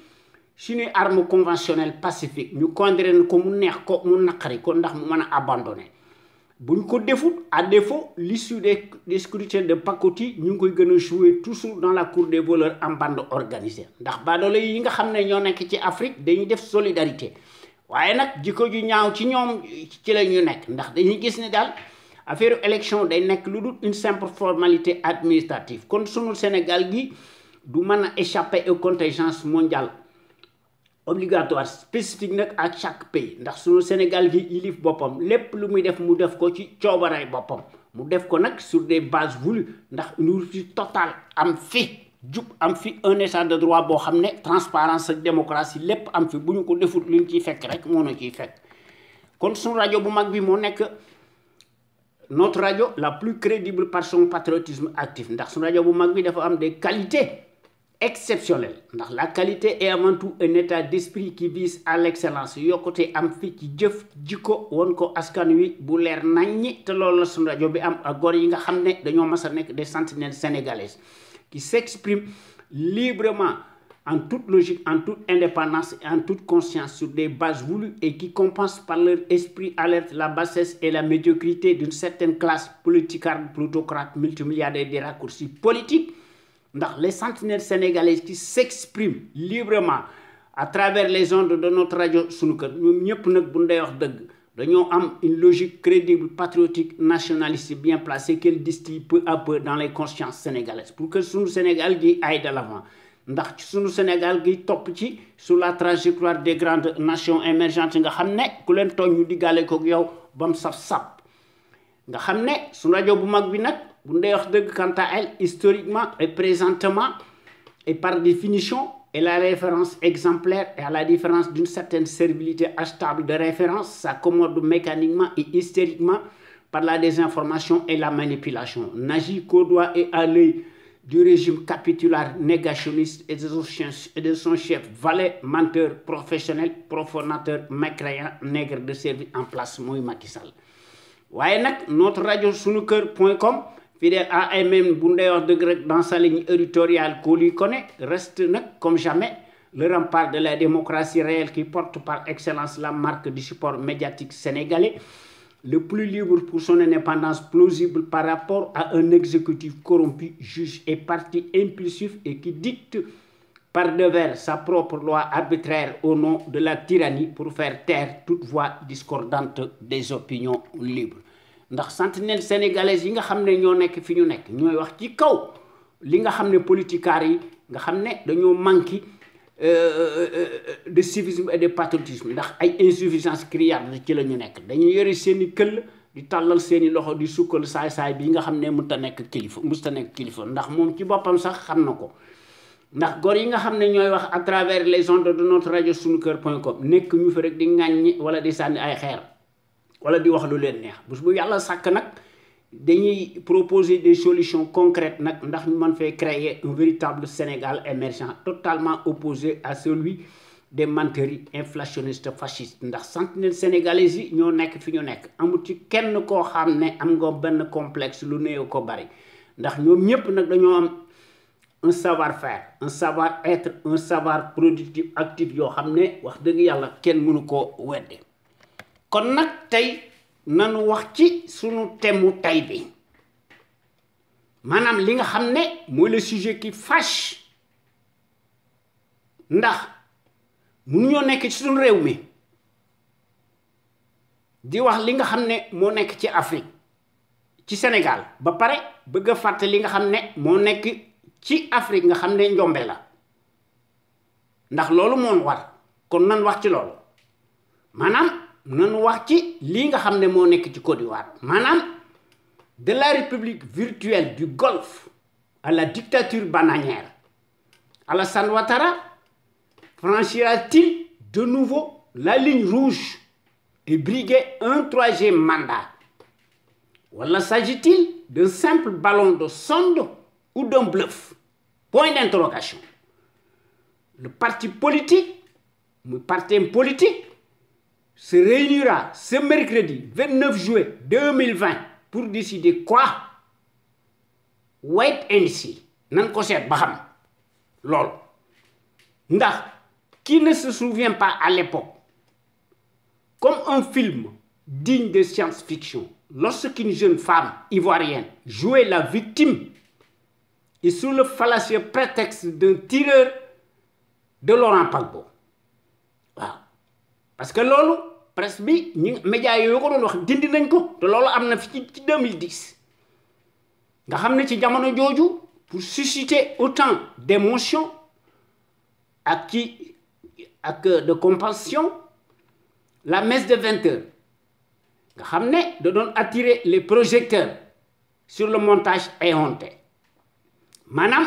suñuy arme conventionnelle pacifique ñu condamné ko mu neex ko mu naqari ko ndax mu mën a abandonné buñ ko defut à défaut l'issue des scrutins de pacotille ñu ngi koy gën a jouer toujours dans la cour des voleurs en bande organisée ndax baadoolo yi nga xam ne ñoo nekk ci Afrique dañuy def solidarité waaye nag jikko ju ñaaw ci ñoom ci la ñu nekk ndax dañuy gis ne daal affaire élection day nekk lu dul une simple formalité administrative kon sunu Sénégal gi du mën a échapper aux contingences mondiales obligatoire spécifique nag à chaque pays ndax sunu Sénégal gi yilif boppam lépp lu muy def mu def ko ci coobaray boppam mu def ko nag sur des bases voulues ndax une rupture totale am fi jub am fi un état de droit boo xam ne transparence ak démocratie lépp am fi bu ñu ko defut luñ ciy fekk rek moo na ciy fekk kon sunu rajo bu mag bi moo nekk notre radio la plus crédible par son patriotisme actif ndax sunu rajo bu mag bi dafa am des qualités exceptionnelles ndax la qualité est avant tout un état d'esprit qui vise à l'excellence yokkute am fi ci jëf jikko won ko askan wi bu leer naññi te loolu la sunu rajo bi am ak góor yi nga xam ne dañoo mas a nekk des sentinelles sénégalaises qui s'expriment librement en toute logique, en toute indépendance et en toute conscience sur des bases voulues et qui compensent par leur esprit alerte la bassesse et la médiocrité d'une certaine classe politicarde, plutocrate, multimilliardaire des raccourcis politiques. Dans les sentinelles sénégalaises qui s'expriment librement à travers les ondes de notre radio sunu kër ñoom ñëpp nag bu ndey wax dëgg dañoo am une logique crédible, patriotique, nationaliste bien placée qu'elle distille peu à peu dans les consciences sénégalaises pour que sunu Sénégal gi aille de l'avant ndax ci sunu Sénégal gi topp ci sur la trajectoire des grandes nations émergentes nga xam ne ku leen tooñ ñu diggaale ko yow ba mu saf-sap nga xam ne sunu rajo bu mag bi nag bu ndey wax dëgg quant à elle historiquement et présentement et par définition est la référence exemplaire et à la différence d'une certaine servilité achetable de référence s'accommode mécaniquement et hystériquement par la désinformation et la manipulation n'agit qu'au doigt et à l'œil du régime capitulaire négationniste et de son chef valet, menteur, professionnel, profanateur, mécréant, nègre de service en place mooy Macky Sall waaye nag notre radio sunuker.com fidèle à elle-même bu ndey wax dëgg rek dans sa ligne éditoriale qu'on lui connaît reste nag comme jamais le rempart de la démocratie réelle qui porte par excellence la marque du support médiatique sénégalais le plus libre pour son indépendance plausible par rapport à un exécutif corrompu, juge et parti impulsif et qui dicte par devers sa propre loi arbitraire au nom de la tyrannie pour faire taire toute voix discordante des opinions libres. ndax sentinelles sénégalaises yi nga xam ne ñoo nekk fi ñu nekk ñooy wax ci kaw li nga xam ne politiciens yi nga xam ne dañoo manqué de civisme et de patriotisme ndax ay insuffisance criarde ci la ñu nekk dañuy yore seen i këll di tàllal seen i loxo di sukkal saay-saay bi nga xam ne mënut a nekk kilifa ndax moom ci boppam sax xam na ko ndax góor yi nga xam ne ñooy wax à travers les ondes de notre radio sunuker.com nekk ñu fi rek di ŋàññi wala di sànni ay xeer wala di wax lu leen neex bés bu yàlla sàkk nag dañuy proposer des solutions concrètes nag ndax ñu mën fee créer un véritable Sénégal émergent totalement opposé à celui des menteries inflationnistes fascistes ndax sentinelles sénégalaises yi ñoo nekk fi ñu nekk amul ci kenn koo xam ne am nga benn complexe lu néew ko bari ndax ñoom ñëpp nag dañoo am un savoir-faire un savoir-être un savoir productif actif yoo xam ne wax dëgg yàlla kenn mënu koo wedde kon nag tey nanu wax ci sunu thème tey bi maanaam li nga xam ne mooy le sujet qui fâche ndax mënuñoo nekk ci sunu réew mi di wax li nga xam ne moo nekk ci Afrique ci Sénégal ba pare bëgg a fàtte li nga xam ne moo nekk ci Afrique nga xam ne njombe la ndax loolu moom war kon nan wax ci loolu maanaam nanu wax ci lii nga xam ne moo nekk ci Côte d'Ivoire maanaam de la république virtuelle du Golfe à la dictature bananière Alassane Ouattara franchira-t-il de nouveau la ligne rouge et briguer un troisième mandat wala s'agit-il d'un simple ballon de sonde ou d'un bluff point d'interrogation le parti politique muy parti politique se réunira ce mercredi 29 juillet 2020 pour décider quoi wait and see nan ko seet ba xam loolu ndax qui ne se souvient pas à l'époque comme un film digne de science-fiction lorsqu'une jeune femme ivoirienne jouait la victime et sous le fallacieux prétexte d'un tireur de Laurent Gbagbo waaw parce que loolu presse bi ñi médias yooyu ko doon wax dindi nañ ko te loolu am na fi ci 2010 nga xam ne ci jamono jooju pour susciter autant d'émotion ak de compassion la messe de 20 heures nga xam ne da doon attirer les projecteurs sur le montage éhonté maanaam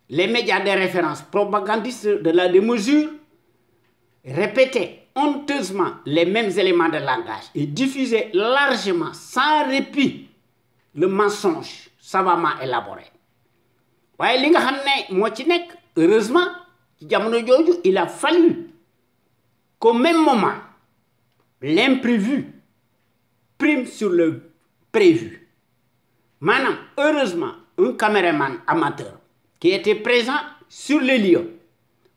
les médias de référence propagandistes de la démesure répétaient honteusement les mêmes éléments de langage et diffusaient largement sans répit le mensonge savamment élaboré waaye li nga xam ne moo ci nekk heureusement ci jamono jooju il a fallu qu'au même moment l'imprévu prime sur le prévu maanaam heureusement un caméraman amateur qui était présent sur les lieux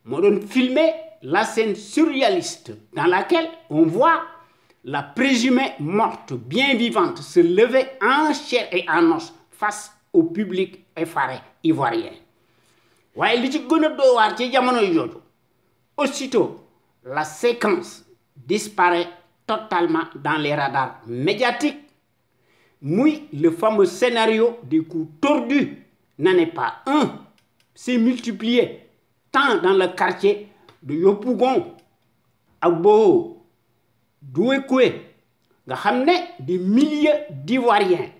moo doon filmer la scène surréaliste dans laquelle on voit la présumée morte bien vivante se lever en chair et en os face au public effaré ivoirien waaye li ci gën a doy waar ci jamono jooju aussitôt la séquence disparaît totalement dans les radars médiatiques muy le fameux scénario des coups tordus n'en est pas un s'est multiplié tant dans le quartier de Yopougon ak Boho Douékoué nga xam ne des milliers d'Ivoiriens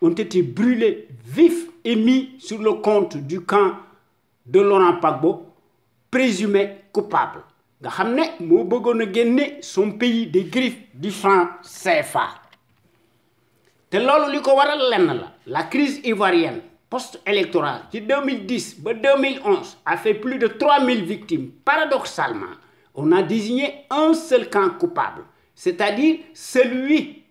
ont été brûlés vifs et mis sur le compte du camp de Laurent Gbagbo présumé coupable nga xam ne moo bëggoon a génne son pays des griffes du franc CFA te loolu li ko waral lenn la crise ivoirienne post-électorale de 2010 à 2011 a fait plus de 3000 victimes. Paradoxalement, on a désigné un seul camp coupable, c'est-à-dire celui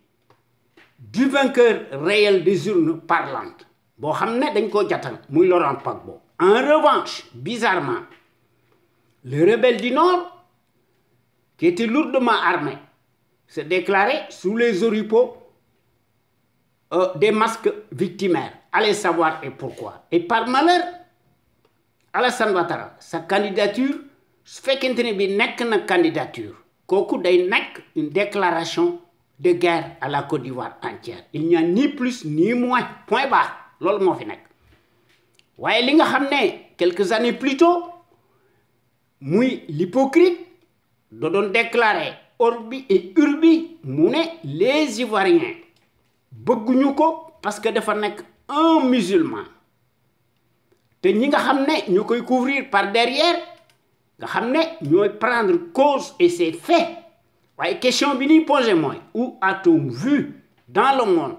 du vainqueur réel des urnes parlantes. Boo xam ne dañ ko jatal muy Laurent Gbagbo. En revanche, bizarrement, le rebelle du Nord, qui était lourdement armé, se déclarait sous les oripeaux des masques victimaires. Allez savoir et pourquoi. Et par malheur, Alassane Ouattara, sa candidature, su fekkente ne bi nekk na candidature, kooku day nekk une déclaration de guerre à la Côte d'Ivoire entière. Il n'y a ni plus ni moins. Point barre. Loolu moo fi nekk. waaye li nga xam ne quelques années plus tôt, muy l'hypocrite da doon déclarer orbi et urbi mu ne les Ivoiriens bëgguñu ko parce que dafa nekk un musulman te ñi nga xam ne ñu koy couvrir par derrière nga xam ne ñooy prendre cause et c'est fait waaye question bi ñuy posé mooy où a-t-on vu dans le monde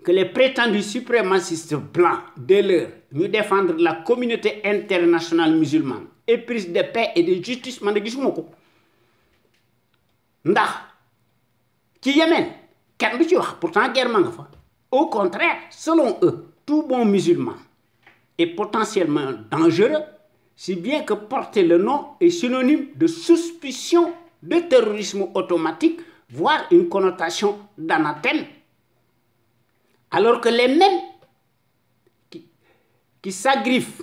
que les prétendus suprémacistes blancs de l'heure ñu défendre la communauté internationale musulmane éprise de paix et de justice man de gisuma ko ndax ci Yémen kenn du ci wax pourtant guerre ma nga fa. Au contraire, selon eux, tout bon musulman est potentiellement dangereux, si bien que porter le nom est synonyme de suspicion de terrorisme automatique, voire une connotation d'anathème. Alors que les mêmes qui s'agriffent,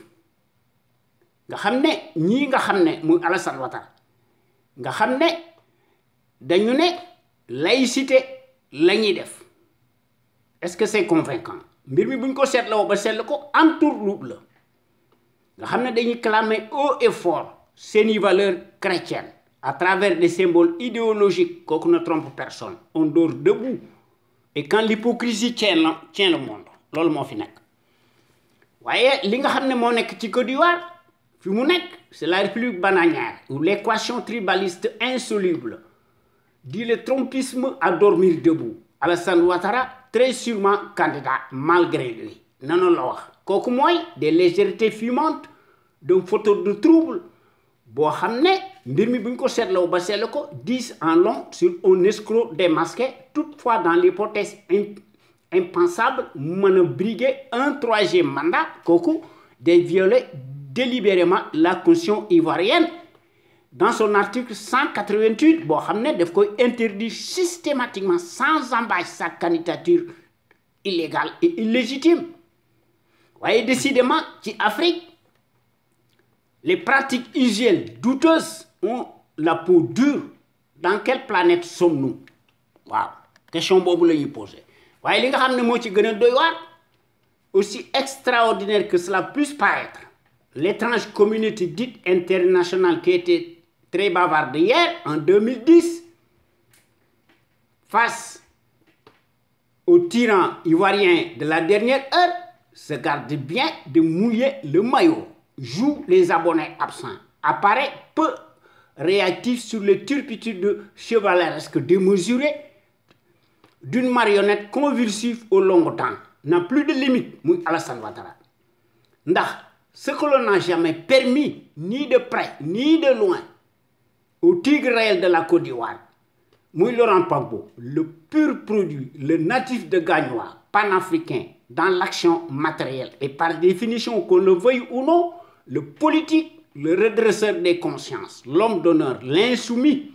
nga xam ne ñii nga xam ne muy Alassane Ouattara nga xam ne dañu ne laïcité la ñuy def. Est-ce que c'est convaincant? mbir mi buñ ko seetloo ba seetlu ko entourloupe la nga xam ne dañuy clamer haut et fort seeni valeurs chrétiennes à travers des symboles idéologiques kooku ne trompe personne on dort debout et quand l'hypocrisie tient le monde loolu moo fi nekk waaye li nga xam ne moo nekk ci Côte d'Ivoire fi mu nekk c'est la République bananière où l'équation tribaliste insoluble dit le trompisme à dormir debout. Alassane Ouattara très sûrement candidat malgré lui nanu la wax kooku mooy des légèretés fumantes d'un fauteur de trouble boo xam ne mbir mi bu ñu ko seetloo ba seetlu ko 10 en long sur un escroc démasqué toutefois dans l'hypothèse impensable mën a briguer un troisième mandat kooku day violer délibérément la constitution ivoirienne dans son article 188 boo xam ne daf koy interdire systématiquement sans embâche sa candidature illégale et illégitime waaye décidément ci Afrique les pratiques usuelles douteuses ont la peau dure, dans quelle planète sommes-nous? Waaw question boobu la ñuy posé waaye li nga xam ne moo ci gën a doy waar aussi extraordinaire que cela puisse paraître, l'étrange communauté dite internationale qui était très bavarde hier, en 2010, face aux tyrans ivoiriens de la dernière heure, se garde bien de mouiller le maillot, joue les abonnés absents, apparaît peu réactif sur les turpitudes chevaleresques démesurées d'une marionnette convulsive au long temps, n'a plus de limite, muy Alassane Ouattara. Ndax ce que l'on n'a jamais permis, ni de près, ni de loin, au tigre réel de la Côte d'Ivoire, muy Laurent Gbagbo, le pur produit, le natif de Gagnoa, panafricain, dans l'action matérielle, et par définition, qu'on le veuille ou non, le politique, le redresseur des consciences, l'homme d'honneur, l'insoumis,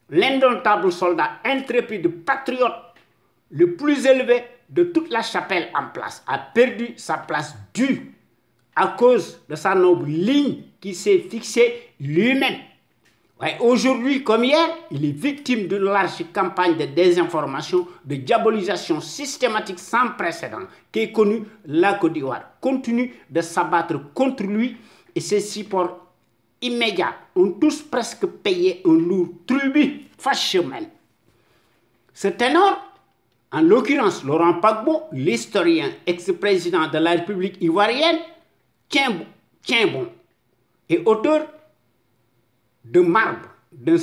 l'indomptable soldat intrépide, patriote, le plus élevé de toute la chapelle en place, a perdu sa place due à cause de sa noble ligne qui s'est fixée lui-même. Ouais, aujourd'hui comme hier, il est victime d'une large campagne de désinformation, de diabolisation systématique sans précédent qui est connue la Côte d'Ivoire, continue de s'abattre contre lui et ses supports immédiats ont tous presque payé un lourd tribut fâcheux même. Ce ténor, en l'occurrence Laurent Gbagbo, l'historien ex-président de la République ivoirienne, tient bon et auteur de Marbre, d'un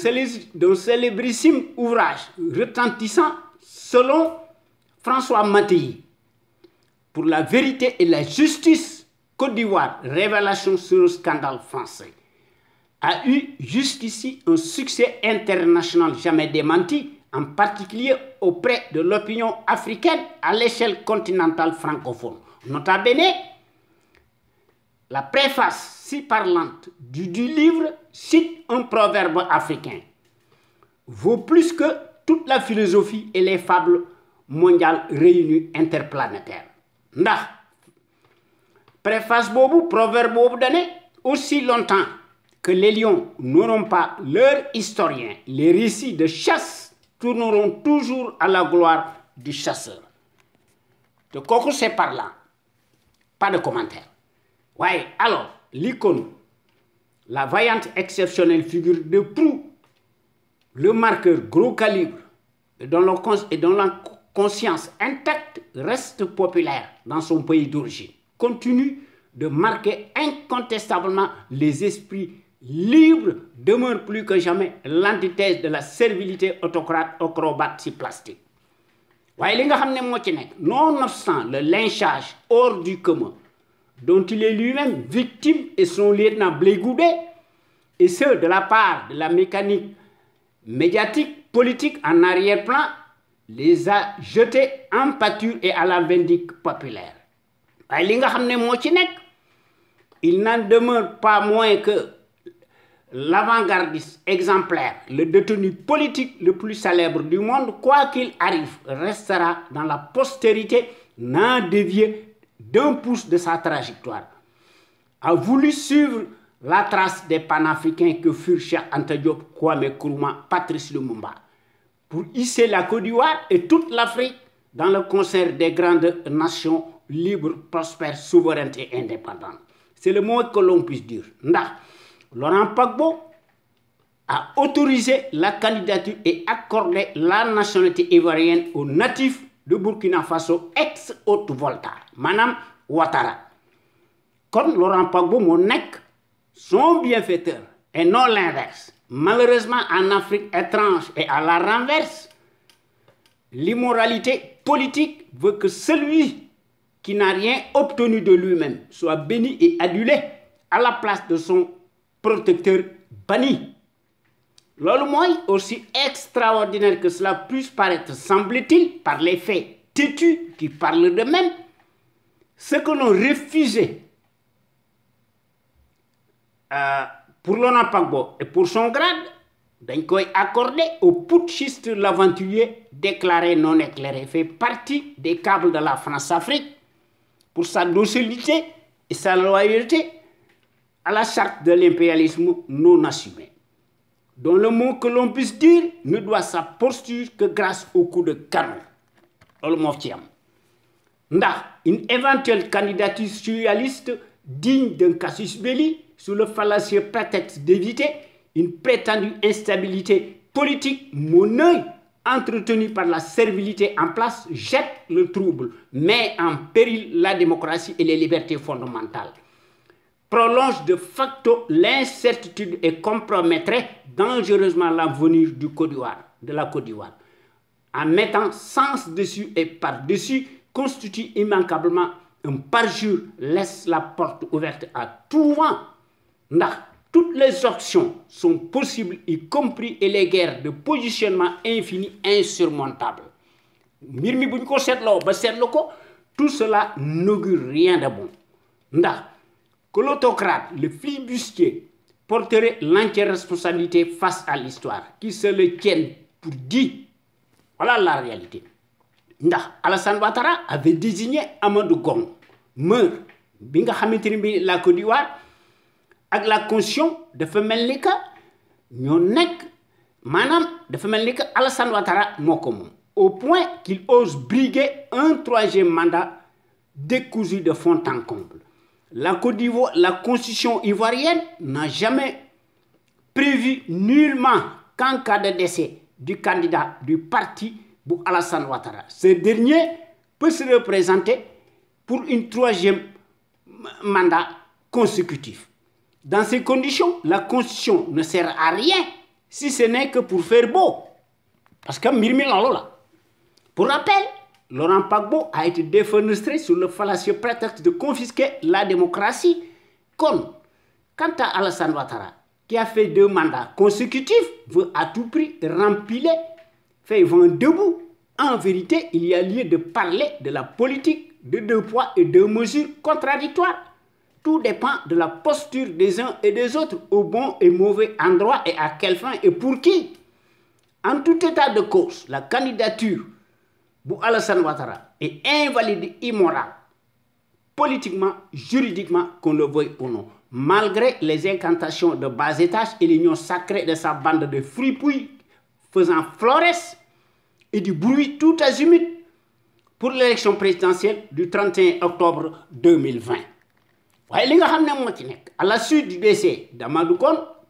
célébrissime ouvrage retentissant selon François Mattei, pour la vérité et la justice, Côte d'Ivoire, révélation sur le scandale français, a eu jusqu'ici un succès international jamais démenti, en particulier auprès de l'opinion africaine à l'échelle continentale francophone. Nota bene, la préface si parlante du livre cite un proverbe africain. Vaut plus que toute la philosophie et les fables mondiales réunies interplanétaires. Ndax préface boobu, proverbe boobu dane aussi longtemps que les lions n'auront pas leur historien, les récits de chasse tourneront toujours à la gloire du chasseur. De kooku c'est parlant, pas de commentaire. Ouais, alors, l'icône, la vaillante exceptionnelle figure de proue, le marqueur gros calibre, et dont la conscience intacte reste populaire dans son pays d'origine, continue de marquer incontestablement les esprits libres, demeure plus que jamais l'antithèse de la servilité autocrate acrobate si plastique. Ouais, li nga xam ne moo ci nekk, nonobstant le lynchage hors du commun, dont il est lui-même victime et son lieutenant Blé Goudé, et ce de la part de la mécanique médiatique, politique en arrière-plan, les a jetés en pâture et à la vindicte populaire. waaye li nga xam ne moo ci nekk, il n'en demeure pas moins que l'avant-gardiste exemplaire, le détenu politique le plus célèbre du monde, quoi qu'il arrive, restera dans la postérité, n'en dévié d'un pouce de sa trajectoire, a voulu suivre la trace des panafricains que furent Cheikh Anta Diop, Kwame Nkrumah, Patrice Lumumba, pour hisser la Côte d'Ivoire et toute l'Afrique dans le concert des grandes nations libres, prospères, souveraines et indépendantes. C'est le mot que l'on puisse dire. Ndax Laurent Gbagbo a autorisé la candidature et accordé la nationalité ivoirienne aux natifs de Burkina Faso ex-Haute-Volta, Madame Ouattara. Comme Laurent Gbagbo moo nekk son bienfaiteur et non l'inverse. Malheureusement, en Afrique étrange et à la renverse, l'immoralité politique veut que celui qui n'a rien obtenu de lui-même soit béni et adulé à la place de son protecteur banni. Loolu mooy, aussi extraordinaire que cela puisse paraître, semble-t-il, par les faits têtus qui parlent d'eux-mêmes, ce que l'on refusait pour Laurent Gbagbo et pour son grade, dañ koy accordé au putschiste l'aventurier déclaré non éclairé, fait partie des câbles de la France-Afrique pour sa docilité et sa loyauté à la charte de l'impérialisme non assumé. dont le mot que l'on puisse dire ne doit sa posture que grâce au coup de canon. Une éventuelle candidature surréaliste digne d'un casus belli sous le fallacieux prétexte d'éviter une prétendue instabilité politique monnaie entretenue par la servilité en place jette le trouble, met en péril la démocratie et les libertés fondamentales, prolonge de facto l'incertitude et compromettrait dangereusement l'avenir de la Côte d'Ivoire, en mettant sens dessus et par-dessus, constitue immanquablement un parjure, laisse la porte ouverte à tout vent. Toutes les options sont possibles, y compris et les guerres de positionnement infini insurmontables. Tout cela n'augure rien de bon. Que l'autocrate, le flibustier, porterait l'entière responsabilité face à l'histoire, qui se le tienne pour dit. Voilà la réalité. Alassane Ouattara avait désigné Amadou Gom, meurt, la Côte d'Ivoire, avec la conscience de Femelika, Alassane Ouattara Mokomon, au point qu'il ose briguer un troisième mandat décousu de fond en comble. La Côte d'Ivoire, la constitution ivoirienne n'a jamais prévu nullement qu'en cas de décès du candidat du parti pour Alassane Ouattara, ce dernier peut se représenter pour une troisième mandat consécutif. Dans ces conditions, la constitution ne sert à rien si ce n'est que pour faire beau. Parce que pour rappel, Laurent Gbagbo a été défenestré sur le fallacieux prétexte de confisquer la démocratie. Quant à Alassane Ouattara, qui a fait 2 mandats consécutifs, veut à tout prix rempiler, fait vent debout. En vérité, il y a lieu de parler de la politique de 2 poids et 2 mesures contradictoires. Tout dépend de la posture des uns et des autres, au bon et mauvais endroit et à quelle fin et pour qui. En tout état de cause, la candidature de Alassane Ouattara est invalide, immorale, politiquement, juridiquement, qu'on le veuille ou non, malgré les incantations de bas étage et l'union sacrée de sa bande de fripouilles faisant florès et du bruit tout azimut pour l'élection présidentielle du 31 octobre 2020. À la suite du décès d'Amadou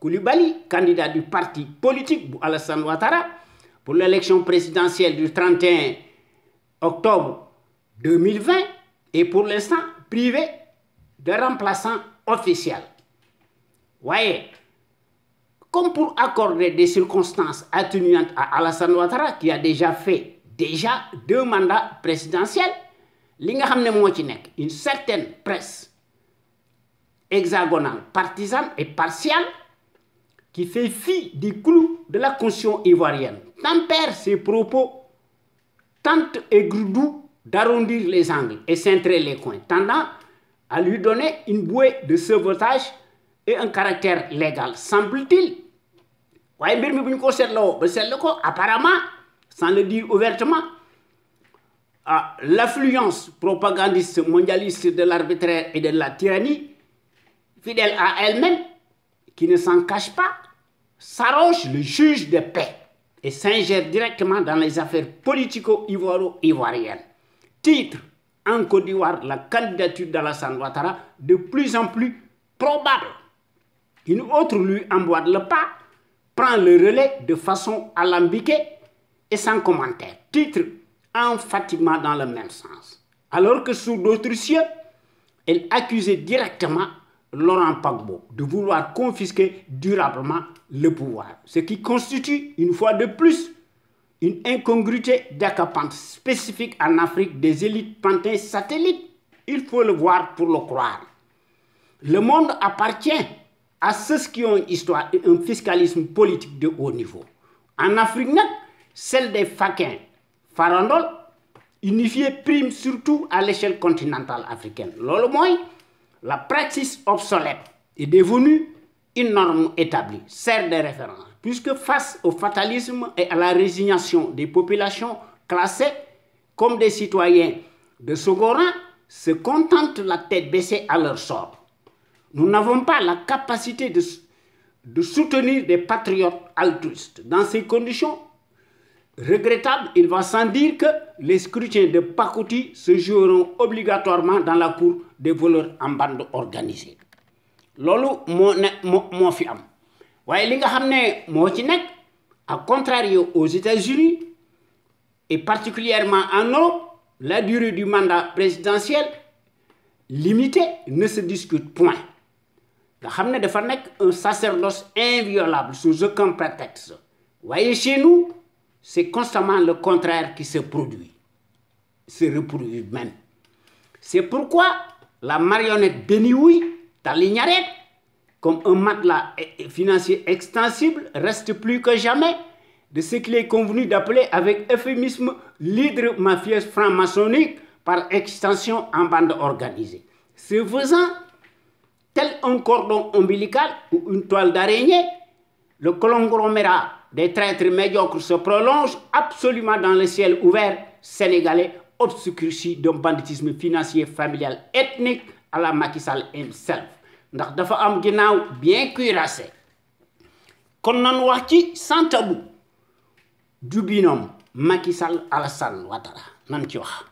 Coulibaly, candidat du parti politique de Alassane Ouattara, pour l'élection présidentielle du 31 octobre 2020, et pour l'instant privé de remplaçant officiel. Voyez, comme pour accorder des circonstances atténuantes à Alassane Ouattara, qui a déjà fait 2 mandats présidentiels, une certaine presse hexagonale, partisane et partiale, qui fait fi des clous de la constitution ivoirienne, tempère ses propos, tente et doux d'arrondir les angles et cintrer les coins, tendant à lui donner une bouée de sauvetage et un caractère légal, semble-t-il. Apparemment, sans le dire ouvertement, l'affluence propagandiste mondialiste de l'arbitraire et de la tyrannie, fidèle à elle-même, qui ne s'en cache pas, s'arroge le juge de paix et s'ingère directement dans les affaires politico-ivoiro-ivoiriennes. Titre en Côte d'Ivoire la candidature d'Alassane Ouattara de plus en plus probable. Une autre lui emboîte le pas, prend le relais de façon alambiquée et sans commentaire. Titre emphatiquement dans le même sens. Alors que sous d'autres cieux, elle accusait directement Laurent Gbagbo de vouloir confisquer durablement le pouvoir. Ce qui constitue, une fois de plus, une incongruité décapante spécifique en Afrique des élites pantins satellites. Il faut le voir pour le croire. Le monde appartient à ceux qui ont une histoire et un fiscalisme politique de haut niveau. En Afrique, celle des faquins farandoles, unifiée prime surtout à l'échelle continentale africaine. Lolo moins, la pratique obsolète est devenue une norme établie, sert de référence, puisque face au fatalisme et à la résignation des populations classées comme des citoyens de second rang, se contentent la tête baissée à leur sort. Nous n'avons pas la capacité de soutenir des patriotes altruistes. Dans ces conditions regrettables, il va sans dire que les scrutins de pacotille se joueront obligatoirement dans la cour des voleurs en bande organisée. Lolu mo fi am. Waye li nga xamné mo ci nek, à contrario aux États-Unis et particulièrement en Europe, la durée du mandat présidentiel limité ne se discute point. Nga xamné dafa nek un sacerdoce inviolable sous aucun prétexte. Voyez, chez nous, c'est constamment le contraire qui se produit, se reproduit même. C'est pourquoi la marionnette Benioui, Talignaret, comme un matelas financier extensible, reste plus que jamais de ce qu'il est convenu d'appeler avec euphémisme l'hydre mafieuse franc-maçonnique par extension en bande organisée. Ce faisant, tel un cordon ombilical ou une toile d'araignée, le conglomérat des traîtres médiocres se prolonge absolument dans le ciel ouvert sénégalais, obscurci d'un banditisme financier, familial, ethnique à la Macky Sall himself. Ndax dafa am ginaaw bien cuirassé. Kon nan wax ci sans tabou du binôme Macky Sall Alassane Ouattara nan ci wax.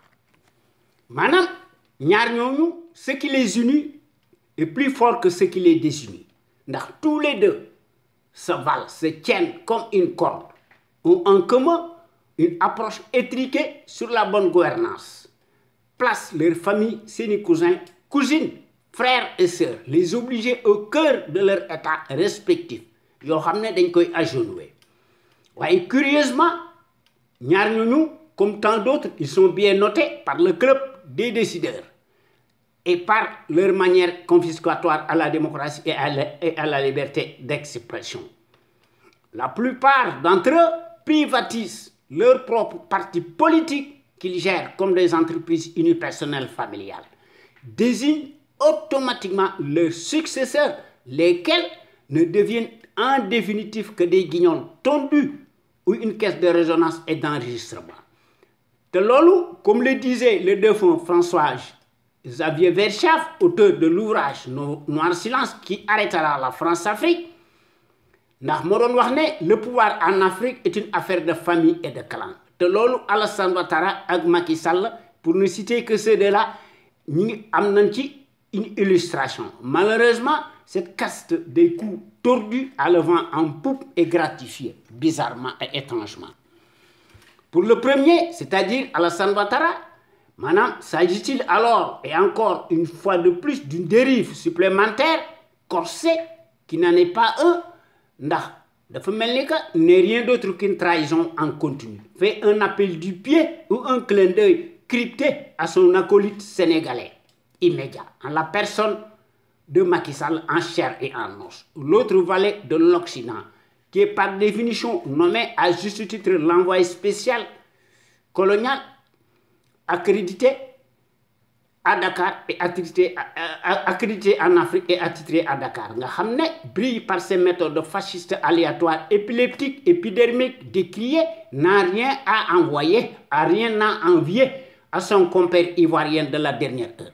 Manam ñaar ñooñu ce qui les unit est plus fort que ce qui les désunit. Ndax tous les deux se valent, se tiennent comme une corde, ont en commun une approche étriquée sur la bonne gouvernance. Placent leurs familles, seeni cousins, cousines, frères et sœurs, les obliger au cœur de leur état respectif. Yo xamné dañ koy agenouer. Waye curieusement, ñaar ñooñu, comme tant d'autres, ils sont bien notés par le club des décideurs et par leur manière confiscatoire à la démocratie et à la liberté d'expression. La plupart d'entre eux privatisent leur propre parti politique qu'ils gèrent comme des entreprises unipersonnelles familiales, désignent automatiquement leurs successeurs, lesquels ne deviennent en définitive que des guignols tondus ou une caisse de résonance et d'enregistrement. De lolu, comme le disait le défunt François Xavier Verschaff, auteur de l'ouvrage Noir Silence qui arrêtera la France-Afrique, le pouvoir en Afrique est une affaire de famille et de clan. De lolu, Alassane Ouattara et Macky Sall, pour ne citer que ceux de là, ñi am nañ ci une illustration. Malheureusement, cette caste des coups tordus à le vent en poupe est gratifiée, bizarrement et étrangement. Pour le premier, c'est-à-dire Alassane Ouattara, maintenant, s'agit-il alors, et encore une fois de plus, d'une dérive supplémentaire, corsée, qui n'en est pas un, ndax dafa melni que n'est rien d'autre qu'une trahison en continu. Fait un appel du pied ou un clin d'œil crypté à son acolyte sénégalais immédiat, en la personne de Macky Sall en chair et en os, l'autre valet de l'Occident, qui est par définition nommé à juste titre l'envoyé spécial colonial accrédité à Dakar et accrédité en Afrique et attitré à Dakar. Nga xamné brille par ses méthodes fascistes aléatoires, épileptiques, épidermiques, décriées, n'a rien à envoyer, à rien à envier à son compère ivoirien de la dernière heure.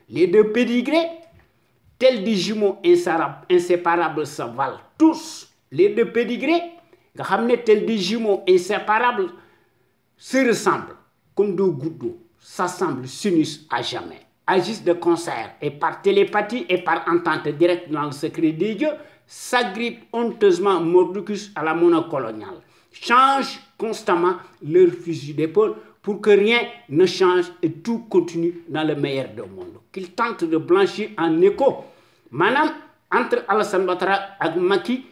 Les deux pédigrés, tels des jumeaux inséparables, se valent tous. Les deux pédigrés, nga xamné tels des jumeaux inséparables, se ressemblent comme deux gouttes d'eau, s'assemblent, s'unissent à jamais, agissent de concert et par télépathie et par entente directe dans le secret des dieux, s'agrippent honteusement mordicus à la monnaie coloniale, changent constamment leur fusil d'épaule pour que rien ne change et tout continue dans le meilleur des mondes. Qu'ils tentent de blanchir en écho. Madame, entre Alassane Ouattara et Macky,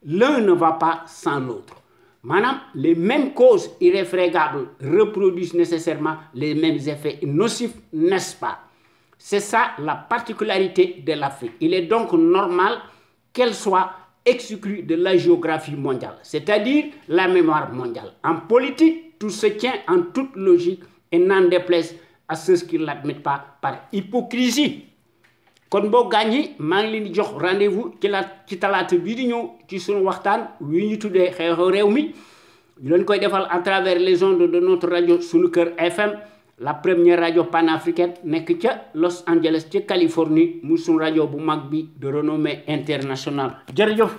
l'un ne va pas sans l'autre. Madame, les mêmes causes irréfrégables reproduisent nécessairement les mêmes effets nocifs, n'est-ce pas? C'est ça la particularité de l'Afrique. Il est donc normal qu'elle soit exclue de la géographie mondiale, c'est-à-dire la mémoire mondiale. En politique, tout se tient en toute logique et n'en déplaise à ceux qui ne l'admettent pas par hypocrisie. Kon bo gagné, maa ngi leen di jox rendez-vous ci talaata bii di ñëw ci sunu waxtaan wi ñu tuddee xew-xew réew mi ñu leen koy defal à travers les ondes de notre radio Sunu Kër FM la première radio panafricaine nekk ca Los Angeles ca Californie mu sun radio bu mag bi de renommée internationale jërëjëf